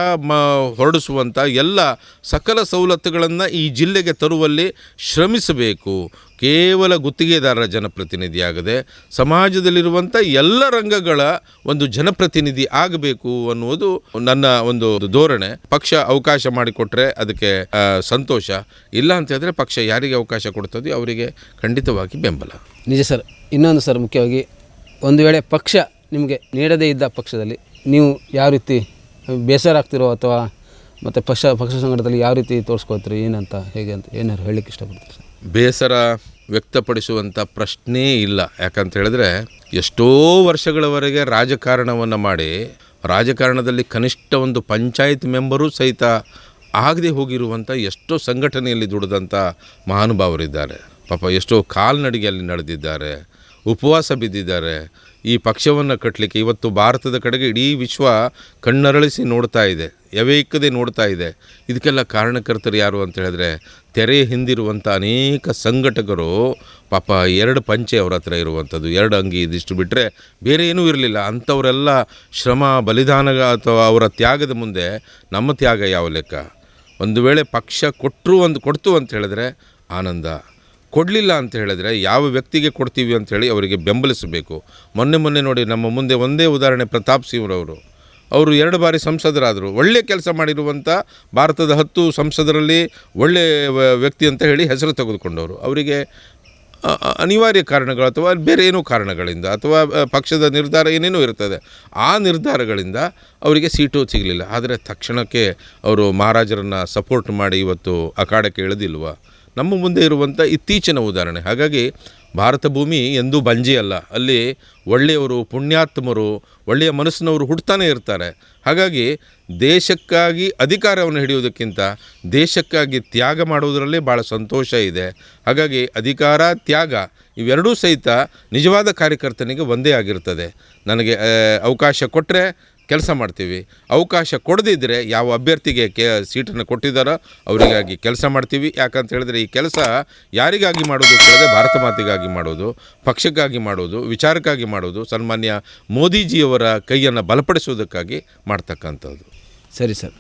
ಹೊರಡಿಸುವಂಥ ಎಲ್ಲ ಸಕಲ ಸವಲತ್ತುಗಳನ್ನು ಈ ಜಿಲ್ಲೆಗೆ ತರುವಲ್ಲಿ ಶ್ರಮಿಸಬೇಕು. ಕೇವಲ ಗುತ್ತಿಗೆದಾರರ ಜನಪ್ರತಿನಿಧಿಯಾಗದೆ ಸಮಾಜದಲ್ಲಿರುವಂಥ ಎಲ್ಲ ರಂಗಗಳ ಒಂದು ಜನಪ್ರತಿನಿಧಿ ಆಗಬೇಕು ಅನ್ನುವುದು ನನ್ನ ಒಂದು ಧೋರಣೆ. ಪಕ್ಷ ಅವಕಾಶ ಮಾಡಿಕೊಟ್ರೆ ಅದಕ್ಕೆ ಸಂತೋಷ, ಇಲ್ಲ ಅಂತ ಹೇಳಿದ್ರೆ ಪಕ್ಷ ಯಾರಿಗೆ ಅವಕಾಶ ಕೊಡ್ತದೆಯೋ ಅವರಿಗೆ ಖಂಡಿತವಾಗಿ ಬೆಂಬಲ. ನಿಜ ಸರ್. ಇನ್ನೊಂದು ಸರ್, ಮುಖ್ಯವಾಗಿ ಒಂದು ವೇಳೆ ಪಕ್ಷ ನಿಮಗೆ ನೀಡದೇ ಇದ್ದ ಪಕ್ಷದಲ್ಲಿ ನೀವು ಯಾವ ರೀತಿ ಬೇಸರ ಆಗ್ತಿರೋ, ಅಥವಾ ಮತ್ತು ಪಕ್ಷ ಸಂಘಟನೆಯಲ್ಲಿ ಯಾವ ರೀತಿ ತೋರಿಸ್ಕೊಳ್ತೀರಿ, ಏನಂತ, ಹೇಗೆ ಅಂತ ಏನಾದ್ರು ಹೇಳಲಿಕ್ಕೆ ಇಷ್ಟಪಡ್ತೀರಿ ಸರ್? ಬೇಸರ ವ್ಯಕ್ತಪಡಿಸುವಂಥ ಪ್ರಶ್ನೆ ಇಲ್ಲ. ಯಾಕಂತ ಹೇಳಿದ್ರೆ ಎಷ್ಟೋ ವರ್ಷಗಳವರೆಗೆ ರಾಜಕಾರಣವನ್ನು ಮಾಡಿ, ರಾಜಕಾರಣದಲ್ಲಿ ಕನಿಷ್ಠ ಒಂದು ಪಂಚಾಯತ್ ಮೆಂಬರು ಸಹಿತ ಆಗದೆ ಹೋಗಿರುವಂಥ ಎಷ್ಟೋ ಸಂಘಟನೆಯಲ್ಲಿ ದುಡಿದಂಥ ಮಹಾನುಭಾವರಿದ್ದಾರೆ. ಪಾಪ ಎಷ್ಟೋ ಕಾಲ್ನಡಿಗೆಯಲ್ಲಿ ನಡೆದಿದ್ದಾರೆ, ಉಪವಾಸ ಬಿದ್ದಿದ್ದಾರೆ. ಈ ಪಕ್ಷವನ್ನು ಕಟ್ಟಲಿಕ್ಕೆ ಇವತ್ತು ಭಾರತದ ಕಡೆಗೆ ಇಡೀ ವಿಶ್ವ ಕಣ್ಣರಳಿಸಿ ನೋಡ್ತಾ ಇದೆ, ಎವೆಯಿಕ್ಕದೆ ನೋಡ್ತಾ ಇದೆ. ಇದಕ್ಕೆಲ್ಲ ಕಾರಣಕರ್ತರು ಯಾರು ಅಂತ ಹೇಳಿದ್ರೆ, ತೆರೆ ಹಿಂದಿರುವಂಥ ಅನೇಕ ಸಂಘಟಕರು. ಪಾಪ 2 ಪಂಚೆ ಅವ್ರ ಹತ್ರ ಇರುವಂಥದ್ದು, 2 ಅಂಗಿ, ಇದಿಷ್ಟು ಬಿಟ್ಟರೆ ಬೇರೆ ಏನೂ ಇರಲಿಲ್ಲ. ಅಂಥವರೆಲ್ಲ ಶ್ರಮ ಬಲಿದಾನ ಅಥವಾ ಅವರ ತ್ಯಾಗದ ಮುಂದೆ ನಮ್ಮ ತ್ಯಾಗ ಯಾವ ಲೆಕ್ಕ? ಒಂದು ವೇಳೆ ಪಕ್ಷ ಕೊಡ್ತು ಅಂತ ಹೇಳಿದ್ರೆ ಆನಂದ, ಕೊಡಲಿಲ್ಲ ಅಂತ ಹೇಳಿದ್ರೆ ಯಾವ ವ್ಯಕ್ತಿಗೆ ಕೊಡ್ತೀವಿ ಅಂಥೇಳಿ ಅವರಿಗೆ ಬೆಂಬಲಿಸಬೇಕು. ಮೊನ್ನೆ ನೋಡಿ, ನಮ್ಮ ಮುಂದೆ ಒಂದೇ ಉದಾಹರಣೆ, ಪ್ರತಾಪ್ ಸಿಂಹರವರು. ಅವರು 2 ಬಾರಿ ಸಂಸದರಾದರು. ಒಳ್ಳೆಯ ಕೆಲಸ ಮಾಡಿರುವಂಥ ಭಾರತದ 10 ಸಂಸದರಲ್ಲಿ ಒಳ್ಳೆಯ ವ್ಯಕ್ತಿ ಅಂತ ಹೇಳಿ ಹೆಸರು ತೆಗೆದುಕೊಂಡವರು. ಅವರಿಗೆ ಅನಿವಾರ್ಯ ಕಾರಣಗಳು ಅಥವಾ ಬೇರೆ ಏನೋ ಕಾರಣಗಳಿಂದ ಅಥವಾ ಪಕ್ಷದ ನಿರ್ಧಾರ ಏನೇನೋ ಇರ್ತದೆ, ಆ ನಿರ್ಧಾರಗಳಿಂದ ಅವರಿಗೆ ಸೀಟು ಸಿಗಲಿಲ್ಲ. ಆದರೆ ತಕ್ಷಣಕ್ಕೆ ಅವರು ಮಹಾರಾಜರನ್ನು ಸಪೋರ್ಟ್ ಮಾಡಿ ಇವತ್ತು ಅಖಾಡಕ್ಕೆ ಇಳಿದಿಲ್ವ? ನಮ್ಮ ಮುಂದೆ ಇರುವಂಥ ಇತ್ತೀಚಿನ ಉದಾಹರಣೆ. ಹಾಗಾಗಿ ಭಾರತ ಭೂಮಿ ಎಂದೂ ಬಂಜೆ ಅಲ್ಲ. ಅಲ್ಲಿ ಒಳ್ಳೆಯವರು, ಪುಣ್ಯಾತ್ಮರು, ಒಳ್ಳೆಯ ಮನಸ್ಸಿನವರು ಹುಡ್ತಾನೆ ಇರ್ತಾರೆ. ಹಾಗಾಗಿ ದೇಶಕ್ಕಾಗಿ ಅಧಿಕಾರವನ್ನು ಹಿಡಿಯೋದಕ್ಕಿಂತ ದೇಶಕ್ಕಾಗಿ ತ್ಯಾಗ ಮಾಡುವುದರಲ್ಲೇ ಭಾಳ ಸಂತೋಷ ಇದೆ. ಹಾಗಾಗಿ ಅಧಿಕಾರ, ತ್ಯಾಗ ಇವೆರಡೂ ಸಹಿತ ನಿಜವಾದ ಕಾರ್ಯಕರ್ತನಿಗೆ ಒಂದೇ ಆಗಿರ್ತದೆ. ನನಗೆ ಅವಕಾಶ ಕೊಟ್ಟರೆ ಕೆಲಸ ಮಾಡ್ತೀವಿ, ಅವಕಾಶ ಕೊಡದಿದ್ದರೆ ಯಾವ ಅಭ್ಯರ್ಥಿಗೆ ಸೀಟನ್ನು ಕೊಟ್ಟಿದ್ದಾರೋ ಅವರಿಗಾಗಿ ಕೆಲಸ ಮಾಡ್ತೀವಿ. ಯಾಕಂತ ಹೇಳಿದ್ರೆ ಈ ಕೆಲಸ ಯಾರಿಗಾಗಿ ಮಾಡೋದು ಕೇಳಿದ್ರೆ ಭಾರತ ಮಾತೆಗಾಗಿ ಮಾಡೋದು, ಪಕ್ಷಕ್ಕಾಗಿ ಮಾಡೋದು, ವಿಚಾರಕ್ಕಾಗಿ ಮಾಡೋದು, ಸನ್ಮಾನ್ಯ ಮೋದಿಜಿಯವರ ಕೈಯನ್ನು ಬಲಪಡಿಸೋದಕ್ಕಾಗಿ ಮಾಡ್ತಕ್ಕಂಥದ್ದು. ಸರಿ ಸರ್.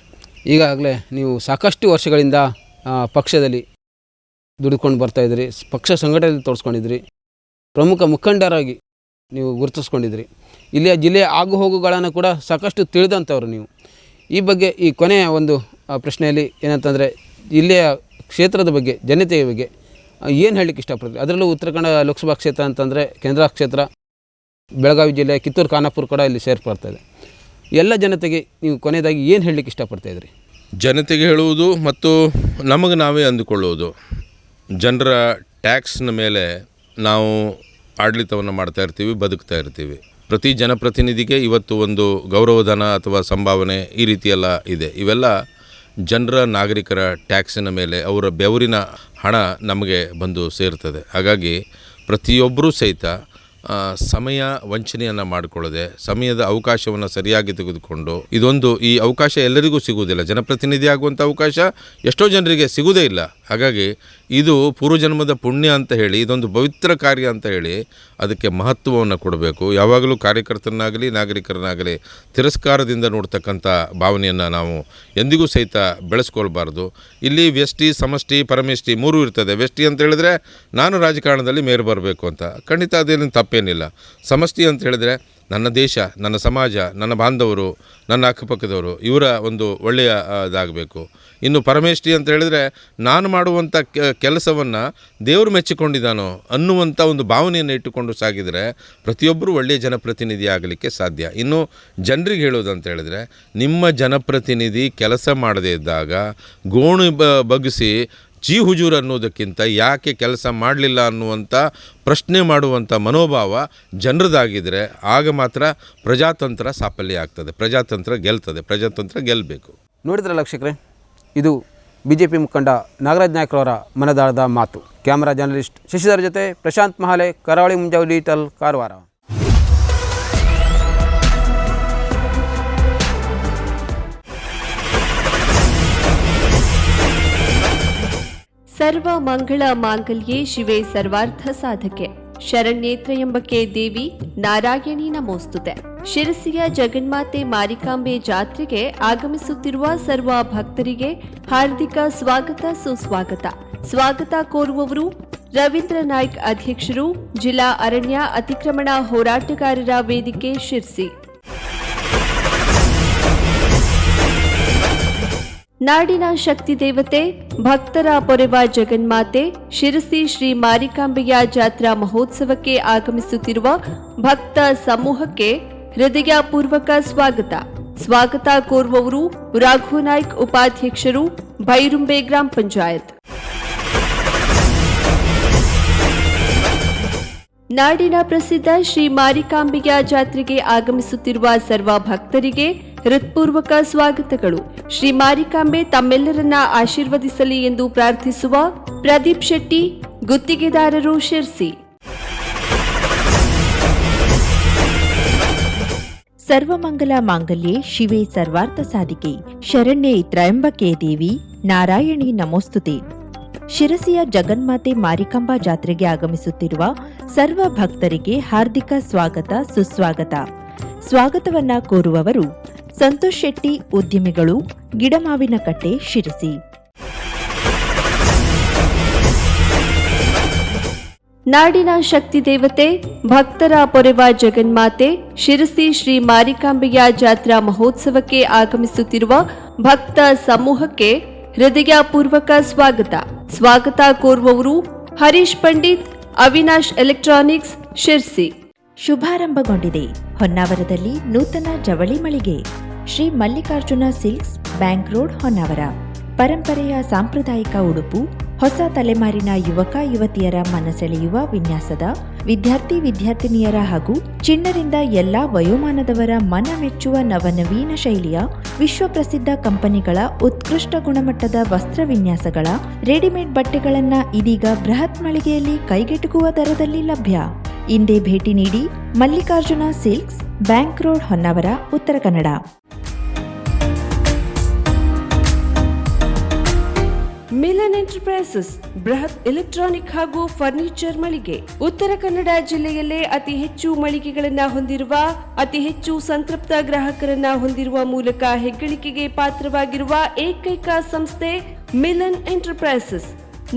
ಈಗಾಗಲೇ ನೀವು ಸಾಕಷ್ಟು ವರ್ಷಗಳಿಂದ ಪಕ್ಷದಲ್ಲಿ ದುಡಿದುಕೊಂಡು ಬರ್ತಾಯಿದ್ರಿ, ಪಕ್ಷ ಸಂಘಟನೆಯಲ್ಲಿ ತೋರಿಸ್ಕೊಂಡಿದ್ರಿ, ಪ್ರಮುಖ ಮುಖಂಡರಾಗಿ ನೀವು ಗುರುತಿಸ್ಕೊಂಡಿದ್ರಿ. ಇಲ್ಲಿಯ ಜಿಲ್ಲೆಯ ಆಗುಹೋಗುಗಳನ್ನು ಕೂಡ ಸಾಕಷ್ಟು ತಿಳಿದಂಥವ್ರು ನೀವು. ಈ ಬಗ್ಗೆ ಈ ಕೊನೆಯ ಒಂದು ಪ್ರಶ್ನೆಯಲ್ಲಿ ಏನಂತಂದರೆ, ಇಲ್ಲಿಯ ಕ್ಷೇತ್ರದ ಬಗ್ಗೆ, ಜನತೆಯ ಬಗ್ಗೆ ಏನು ಹೇಳಲಿಕ್ಕೆ ಇಷ್ಟಪಡ್ತೀವಿ? ಅದರಲ್ಲೂ ಉತ್ತರ ಕನ್ನಡ ಲೋಕಸಭಾ ಕ್ಷೇತ್ರ ಅಂತಂದರೆ ಕೇಂದ್ರ ಕ್ಷೇತ್ರ, ಬೆಳಗಾವಿ ಜಿಲ್ಲೆ, ಕಿತ್ತೂರು ಖಾನಾಪುರ ಕೂಡ ಇಲ್ಲಿ ಸೇರ್ಪಡ್ತಾಯಿದೆ. ಎಲ್ಲ ಜನತೆಗೆ ನೀವು ಕೊನೆಯದಾಗಿ ಏನು ಹೇಳಲಿಕ್ಕೆ ಇಷ್ಟಪಡ್ತಾಯಿದ್ರಿ? ಜನತೆಗೆ ಹೇಳುವುದು ಮತ್ತು ನಮಗೆ ನಾವೇ ಅಂದುಕೊಳ್ಳುವುದು, ಜನರ ಟ್ಯಾಕ್ಸ್ನ ಮೇಲೆ ನಾವು ಆಡಳಿತವನ್ನು ಮಾಡ್ತಾ ಇರ್ತೀವಿ, ಬದುಕ್ತಾ ಇರ್ತೀವಿ. ಪ್ರತಿ ಜನಪ್ರತಿನಿಧಿಗೆ ಇವತ್ತು ಒಂದು ಗೌರವಧನ ಅಥವಾ ಸಂಭಾವನೆ ಈ ರೀತಿಯೆಲ್ಲ ಇದೆ. ಇವೆಲ್ಲ ಜನರ ನಾಗರಿಕರ ಟ್ಯಾಕ್ಸಿನ ಮೇಲೆ ಅವರ ಬೆವರಿನ ಹಣ ನಮಗೆ ಬಂದು ಸೇರ್ತದೆ. ಹಾಗಾಗಿ ಪ್ರತಿಯೊಬ್ಬರೂ ಸಹಿತ ಸಮಯ ವಂಚನೆಯನ್ನು ಮಾಡಿಕೊಳ್ಳದೆ ಸಮಯದ ಅವಕಾಶವನ್ನು ಸರಿಯಾಗಿ ತೆಗೆದುಕೊಂಡು ಈ ಅವಕಾಶ ಎಲ್ಲರಿಗೂ ಸಿಗುವುದಿಲ್ಲ. ಜನಪ್ರತಿನಿಧಿ ಆಗುವಂಥ ಅವಕಾಶ ಎಷ್ಟೋ ಜನರಿಗೆ ಸಿಗುವುದೇ ಇಲ್ಲ. ಹಾಗಾಗಿ ಇದು ಪೂರ್ವಜನ್ಮದ ಪುಣ್ಯ ಅಂತ ಹೇಳಿ, ಇದೊಂದು ಪವಿತ್ರ ಕಾರ್ಯ ಅಂತ ಹೇಳಿ ಅದಕ್ಕೆ ಮಹತ್ವವನ್ನು ಕೊಡಬೇಕು. ಯಾವಾಗಲೂ ಕಾರ್ಯಕರ್ತರನ್ನಾಗಲಿ ನಾಗರಿಕರನ್ನಾಗಲಿ ತಿರಸ್ಕಾರದಿಂದ ನೋಡ್ತಕ್ಕಂಥ ಭಾವನೆಯನ್ನು ನಾವು ಎಂದಿಗೂ ಸಹಿತ ಬೆಳೆಸ್ಕೊಳ್ಬಾರ್ದು. ಇಲ್ಲಿ ವ್ಯಷ್ಟಿ, ಸಮಷ್ಟಿ, ಪರಮೇಷ್ಟಿ ಮೂರೂ ಇರ್ತದೆ. ವ್ಯಷ್ಟಿ ಅಂತ ಹೇಳಿದ್ರೆ ನಾನು ರಾಜಕಾರಣದಲ್ಲಿ ಮೇರೆ ಬರಬೇಕು ಅಂತ, ಖಂಡಿತ ಅದೇನು ತಪ್ಪೇನಿಲ್ಲ. ಸಮಷ್ಟಿ ಅಂತ ಹೇಳಿದ್ರೆ ನನ್ನ ದೇಶ, ನನ್ನ ಸಮಾಜ, ನನ್ನ ಬಾಂಧವರು, ನನ್ನ ಅಕ್ಕಪಕ್ಕದವರು, ಇವರ ಒಂದು ಒಳ್ಳೆಯ ಇದಾಗಬೇಕು. ಇನ್ನು ಪರಮೇಷ್ಠಿ ಅಂತ ಹೇಳಿದರೆ ನಾನು ಮಾಡುವಂಥ ಕೆಲಸವನ್ನು ದೇವರು ಮೆಚ್ಚಿಕೊಂಡಿದ್ದಾನೋ ಅನ್ನುವಂಥ ಒಂದು ಭಾವನೆಯನ್ನು ಇಟ್ಟುಕೊಂಡು ಸಾಗಿದರೆ ಪ್ರತಿಯೊಬ್ಬರೂ ಒಳ್ಳೆಯ ಜನಪ್ರತಿನಿಧಿ ಆಗಲಿಕ್ಕೆ ಸಾಧ್ಯ. ಇನ್ನು ಜನರಿಗೆ ಹೇಳೋದಂತ ಹೇಳಿದರೆ, ನಿಮ್ಮ ಜನಪ್ರತಿನಿಧಿ ಕೆಲಸ ಮಾಡದೇ ಇದ್ದಾಗ ಗೋಣು ಬಗ್ಗಿಸಿ ಜಿ ಹುಜೂರ್ ಅನ್ನೋದಕ್ಕಿಂತ ಯಾಕೆ ಕೆಲಸ ಮಾಡಲಿಲ್ಲ ಅನ್ನುವಂಥ ಪ್ರಶ್ನೆ ಮಾಡುವಂಥ ಮನೋಭಾವ ಜನರದಾಗಿದ್ದರೆ ಆಗ ಮಾತ್ರ ಪ್ರಜಾತಂತ್ರ ಸಾಫಲ್ಯ ಆಗ್ತದೆ, ಪ್ರಜಾತಂತ್ರ ಗೆಲ್ತದೆ, ಪ್ರಜಾತಂತ್ರ ಗೆಲ್ಲಬೇಕು. ನೋಡಿದ್ರಲ್ಲ ವೀಕ್ಷಕರೇ, ಇದು BJP ಮುಖಂಡ ನಾಗರಾಜ್ ನಾಯ್ಕರವರ ಮನದಾಳದ ಮಾತು. ಕ್ಯಾಮರಾ ಜರ್ನಲಿಸ್ಟ್ ಶಶಿಧರ್ ಜೊತೆ ಪ್ರಶಾಂತ್ ಮಹಾಲೆ, ಕರಾವಳಿ ಮುಂಜಾವು ಡಿಜಿಟಲ್, ಕಾರವಾರ. ಸರ್ವ ಮಂಗಳ ಮಾಂಗಲ್ಯೆ ಶಿವೆ ಸರ್ವಾರ್ಥ ಸಾಧಕೆ ಶರಣ್ಯೇ ತ್ರ್ಯಂಬಕೆ ದೇವಿ ನಾರಾಯಣಿ ನಮೋಸ್ತುತೆ. ಶಿರಸಿಯ ಜಗನ್ಮಾತೆ ಮಾರಿಕಾಂಬೆ ಜಾತ್ರೆಗೆ ಆಗಮಿಸುತ್ತಿರುವ ಸರ್ವ ಭಕ್ತರಿಗೆ ಹಾರ್ದಿಕ ಸ್ವಾಗತ ಸುಸ್ವಾಗತ. ಸ್ವಾಗತ ಕೋರುವವರು ರವೀಂದ್ರ ನಾಯ್ಕ್, ಅಧ್ಯಕ್ಷರು, ಜಿಲ್ಲಾ ಅರಣ್ಯ ಅತಿಕ್ರಮಣ ಹೋರಾಟಗಾರರ ವೇದಿಕೆ, ಶಿರ್ಸಿ. ನಾಡಿನ ಶಕ್ತಿ ದೇವತೆ, ಭಕ್ತರ ಪೊರೆವ ಜಗನ್ಮಾತೆ ಶಿರಸಿ ಶ್ರೀ ಮಾರಿಕಾಂಬೆಯ ಜಾತ್ರಾ ಮಹೋತ್ಸವಕ್ಕೆ ಆಗಮಿಸುತ್ತಿರುವ ಭಕ್ತ ಸಮೂಹಕ್ಕೆ ಹೃದಯಪೂರ್ವಕ ಸ್ವಾಗತ. ಸ್ವಾಗತ ಕೋರುವವರು ರಾಘು ನಾಯ್ಕ್, ಉಪಾಧ್ಯಕ್ಷರು, ಭೈರುಂಬೆ ಗ್ರಾಮ ಪಂಚಾಯತ್. ನಾಡಿನ ಪ್ರಸಿದ್ಧ ಶ್ರೀ ಮಾರಿಕಾಂಬೆಯ ಜಾತ್ರೆಗೆ ಆಗಮಿಸುತ್ತಿರುವ ಸರ್ವ ಭಕ್ತರಿಗೆ ಹೃತ್ಪೂರ್ವಕ ಸ್ವಾಗತಗಳು. ಶ್ರೀ ಮಾರಿಕಾಂಬೆ ತಮ್ಮೆಲ್ಲರನ್ನ ಆಶೀರ್ವದಿಸಲಿ ಎಂದು ಪ್ರಾರ್ಥಿಸುವ ಪ್ರದೀಪ್ ಶೆಟ್ಟಿ, ಗುತ್ತಿಗೆದಾರರು, ಶಿರ್ಸಿ. ಸರ್ವಮಂಗಲ ಮಾಂಗಲ್ಯೆ ಶಿವೆ ಸರ್ವಾರ್ಥ ಸಾಧಿಕೆ ಶರಣ್ಯೇ ತ್ರ್ಯಂಬಕೆ ದೇವಿ ನಾರಾಯಣಿ ನಮೋಸ್ತುತೆ. ಶಿರಸಿಯ ಜಗನ್ಮಾತೆ ಮಾರಿಕಾಂಬಾ ಜಾತ್ರೆಗೆ ಆಗಮಿಸುತ್ತಿರುವ ಸರ್ವ ಭಕ್ತರಿಗೆ ಹಾರ್ದಿಕ ಸ್ವಾಗತ ಸುಸ್ವಾಗತ. ಸ್ವಾಗತವನ್ನ ಕೋರುವವರು ಸಂತೋಷ್ ಶೆಟ್ಟಿ, ಉದ್ಯಮಿಗಳು, ಗಿಡಮಾವಿನಕಟ್ಟೆ, ಶಿರಸಿ. ನಾಡಿನ ಶಕ್ತಿ ದೇವತೆ, ಭಕ್ತರ ಪೊರೆವ ಜಗನ್ಮಾತೆ ಶಿರಸಿ ಶ್ರೀ ಮಾರಿಕಾಂಬೆಯ ಜಾತ್ರಾ ಮಹೋತ್ಸವಕ್ಕೆ ಆಗಮಿಸುತ್ತಿರುವ ಭಕ್ತ ಸಮೂಹಕ್ಕೆ ಹೃದಯಪೂರ್ವಕ ಸ್ವಾಗತ. ಸ್ವಾಗತ ಕೋರುವವರು ಹರೀಶ್ ಪಂಡಿತ್, ಅವಿನಾಶ್ ಎಲೆಕ್ಟ್ರಾನಿಕ್ಸ್, ಶಿರ್ಸಿ. ಶುಭಾರಂಭಗೊಂಡಿದೆ ಹೊನ್ನಾವರದಲ್ಲಿ ನೂತನ ಜವಳಿ ಮಳಿಗೆ Shri Mallikarjuna silks, bank road, Honnavar. ಪರಂಪರೆಯ ಸಾಂಪ್ರದಾಯಿಕ ಉಡುಪು, ಹೊಸ ತಲೆಮಾರಿನ ಯುವಕ ಯುವತಿಯರ ಮನಸೆಳೆಯುವ ವಿನ್ಯಾಸದ, ವಿದ್ಯಾರ್ಥಿನಿಯರ ಹಾಗೂ ಚಿಣ್ಣರಿಂದ ಎಲ್ಲಾ ವಯೋಮಾನದವರ ಮನ ಮೆಚ್ಚುವ ನವನವೀನ ಶೈಲಿಯ ವಿಶ್ವಪ್ರಸಿದ್ಧ ಕಂಪನಿಗಳ ಉತ್ಕೃಷ್ಟ ಗುಣಮಟ್ಟದ ವಸ್ತ್ರ ವಿನ್ಯಾಸಗಳ ರೆಡಿಮೇಡ್ ಬಟ್ಟೆಗಳನ್ನ ಇದೀಗ ಬೃಹತ್ ಮಳಿಗೆಯಲ್ಲಿ ಕೈಗೆಟುಕುವ ದರದಲ್ಲಿ ಲಭ್ಯ. ಇಂದೇ ಭೇಟಿ ನೀಡಿ Mallikarjuna silks, bank road, Honnavar, Uttara Kannada. Milan enterprises ಬೃಹತ್ ಎಲೆಕ್ಟ್ರಾನಿಕ್ ಹಾಗೂ ಫರ್ನಿಚರ್ ಮಳಿಗೆ. ಉತ್ತರ ಕನ್ನಡ ಜಿಲ್ಲೆಯಲ್ಲೇ ಅತಿ ಹೆಚ್ಚು ಮಳಿಗೆಗಳನ್ನು ಹೊಂದಿರುವ, ಅತಿ ಹೆಚ್ಚು ಸಂತೃಪ್ತ ಗ್ರಾಹಕರನ್ನ ಹೊಂದಿರುವ ಮೂಲಕ ಹೆಗ್ಗಳಿಕೆಗೆ ಪಾತ್ರವಾಗಿರುವ ಏಕೈಕ ಸಂಸ್ಥೆ ಮಿಲನ್ ಎಂಟರ್ಪ್ರೈಸಸ್.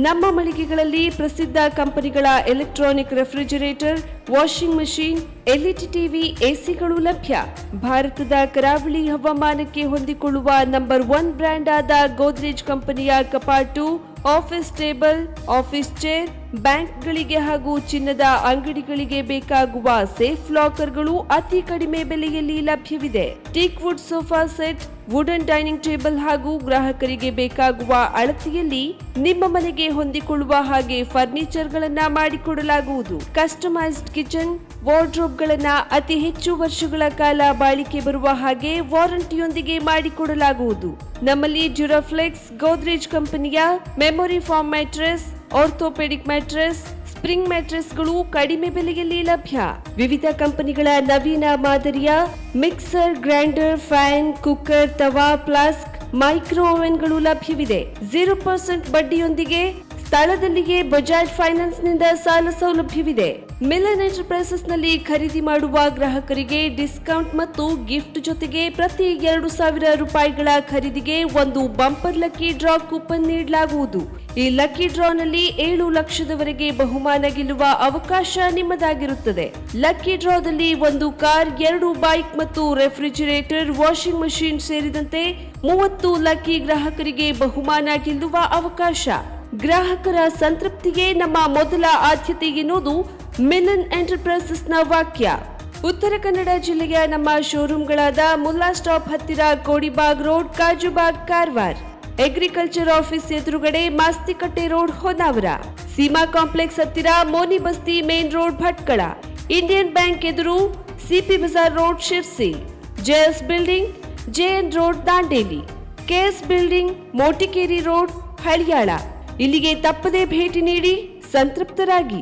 ನಮ್ಮ ಮಳಿಗೆಗಳಲ್ಲಿ ಪ್ರಸಿದ್ಧ ಕಂಪನಿಗಳ electronic refrigerator, washing machine, LED TV, ಎಸಿಗಳು ಲಭ್ಯ. ಭಾರತದ ಕರಾವಳಿ ಹವಾಮಾನಕ್ಕೆ ಹೊಂದಿಕೊಳ್ಳುವ ನಂಬರ್ 1 ಬ್ರ್ಯಾಂಡ್ ಆದ ಗೋದ್ರೇಜ್ ಕಂಪನಿಯ ಕಪಾಟು, ಆಫೀಸ್ ಟೇಬಲ್, ಆಫೀಸ್ ಚೇರ್, ಬ್ಯಾಂಕ್ಗಳಿಗೆ ಹಾಗೂ ಚಿನ್ನದ ಅಂಗಡಿಗಳಿಗೆ ಬೇಕಾಗುವ ಸೇಫ್ ಲಾಕರ್ಗಳು ಅತಿ ಕಡಿಮೆ ಬೆಲೆಯಲ್ಲಿ ಲಭ್ಯವಿದೆ. Teak wood sofa set, wooden dining table ಹಾಗೂ ಗ್ರಾಹಕರಿಗೆ ಬೇಕಾಗುವ ಅಳತೆಯಲ್ಲಿ ನಿಮ್ಮ ಮನೆಗೆ ಹೊಂದಿಕೊಳ್ಳುವ ಹಾಗೆ ಫರ್ನಿಚರ್ ಗಳನ್ನ ಮಾಡಿಕೊಡಲಾಗುವುದು. ಕಸ್ಟಮೈಸ್ಡ್ ಕಿಚನ್, ವಾರ್ಡ್ರೋಬ್ ಟ್ಯೂಬ್ಗಳನ್ನು ಅತಿ ಹೆಚ್ಚು ವರ್ಷಗಳ ಕಾಲ ಬಾಳಿಕೆ ಬರುವ ಹಾಗೆ ವಾರಂಟಿಯೊಂದಿಗೆ ಮಾಡಿಕೊಡಲಾಗುವುದು. ನಮ್ಮಲ್ಲಿ ಡ್ಯೂರಾಫ್ಲೆಕ್ಸ್, ಗೋದ್ರೇಜ್ ಕಂಪನಿಯ memory foam mattress, orthopaedic mattress, spring ಮ್ಯಾಟ್ರೆಸ್ಗಳು ಕಡಿಮೆ ಬೆಲೆಯಲ್ಲಿ ಲಭ್ಯ. ವಿವಿಧ ಕಂಪನಿಗಳ ನವೀನ ಮಾದರಿಯ ಮಿಕ್ಸರ್, ಗ್ರೈಂಡರ್, ಫ್ಯಾನ್, ಕುಕ್ಕರ್, ತವಾ, ಫ್ಲಾಸ್ಕ್, ಮೈಕ್ರೋ ಓವೆನ್ಗಳು ಲಭ್ಯವಿದೆ. 0% ಬಡ್ಡಿಯೊಂದಿಗೆ ಸ್ಥಳದಲ್ಲಿಯೇ ಬಜಾಜ್ ಫೈನಾನ್ಸ್ನಿಂದ ಸಾಲ ಸೌಲಭ್ಯವಿದೆ. ಮಿಲನ್ ಎಂಟರ್ಪ್ರೈಸಸ್ ನಲ್ಲಿ ಖರೀದಿ ಮಾಡುವ ಗ್ರಾಹಕರಿಗೆ ಡಿಸ್ಕೌಂಟ್ ಮತ್ತು ಗಿಫ್ಟ್ ಜೊತೆಗೆ ಪ್ರತಿ 2,000 ರೂಪಾಯಿಗಳ ಖರೀದಿಗೆ ಒಂದು ಬಂಪರ್ ಲಕ್ಕಿ ಡ್ರಾ ಕೂಪನ್ ನೀಡಲಾಗುವುದು. ಈ ಲಕ್ಕಿ ಡ್ರಾನಲ್ಲಿ 7 ಲಕ್ಷದವರೆಗೆ ಬಹುಮಾನ ಗೆಲ್ಲುವ ಅವಕಾಶ ನಿಮ್ಮದಾಗಿರುತ್ತದೆ. ಲಕ್ಕಿ ಡ್ರಾದಲ್ಲಿ 1 ಕಾರ್, 2 ಬೈಕ್ ಮತ್ತು ರೆಫ್ರಿಜಿರೇಟರ್, ವಾಷಿಂಗ್ ಮಷಿನ್ ಸೇರಿದಂತೆ 30 ಲಕ್ಕಿ ಗ್ರಾಹಕರಿಗೆ ಬಹುಮಾನ ಗೆಲ್ಲುವ ಅವಕಾಶ. ಗ್ರಾಹಕರ ಸಂತೃಪ್ತಿಗೆ ನಮ್ಮ ಮೊದಲ ಆದ್ಯತೆ ಎನ್ನುವುದು ಮಿಲನ್ ಎಂಟರ್ಪ್ರೈಸಸ್ನ ವಾಕ್ಯ. ಉತ್ತರ ಕನ್ನಡ ಜಿಲ್ಲೆಯ ನಮ್ಮ ಶೋರೂಮ್ಗಳಾದ ಮುಲ್ಲಾ ಸ್ಟಾಪ್ ಹತ್ತಿರ Kodibag road, Kajubag, Karwar, agriculture office ಎದುರುಗಡೆ ಮಾಸ್ತಿಕಟ್ಟೆ ರೋಡ್, ಹೊನ್ನಾವರ, ಸೀಮಾ ಕಾಂಪ್ಲೆಕ್ಸ್ ಹತ್ತಿರ Moni Basti main road, Bhatkal, Indian bank ಎದುರು CP Bazar road, Sirsi, JS building, JN road, Dandeli, KS building, Motikeri road, Haliyal. ಇಲ್ಲಿಗೆ ತಪ್ಪದೇ ಭೇಟಿ ನೀಡಿ ಸಂತೃಪ್ತರಾಗಿ.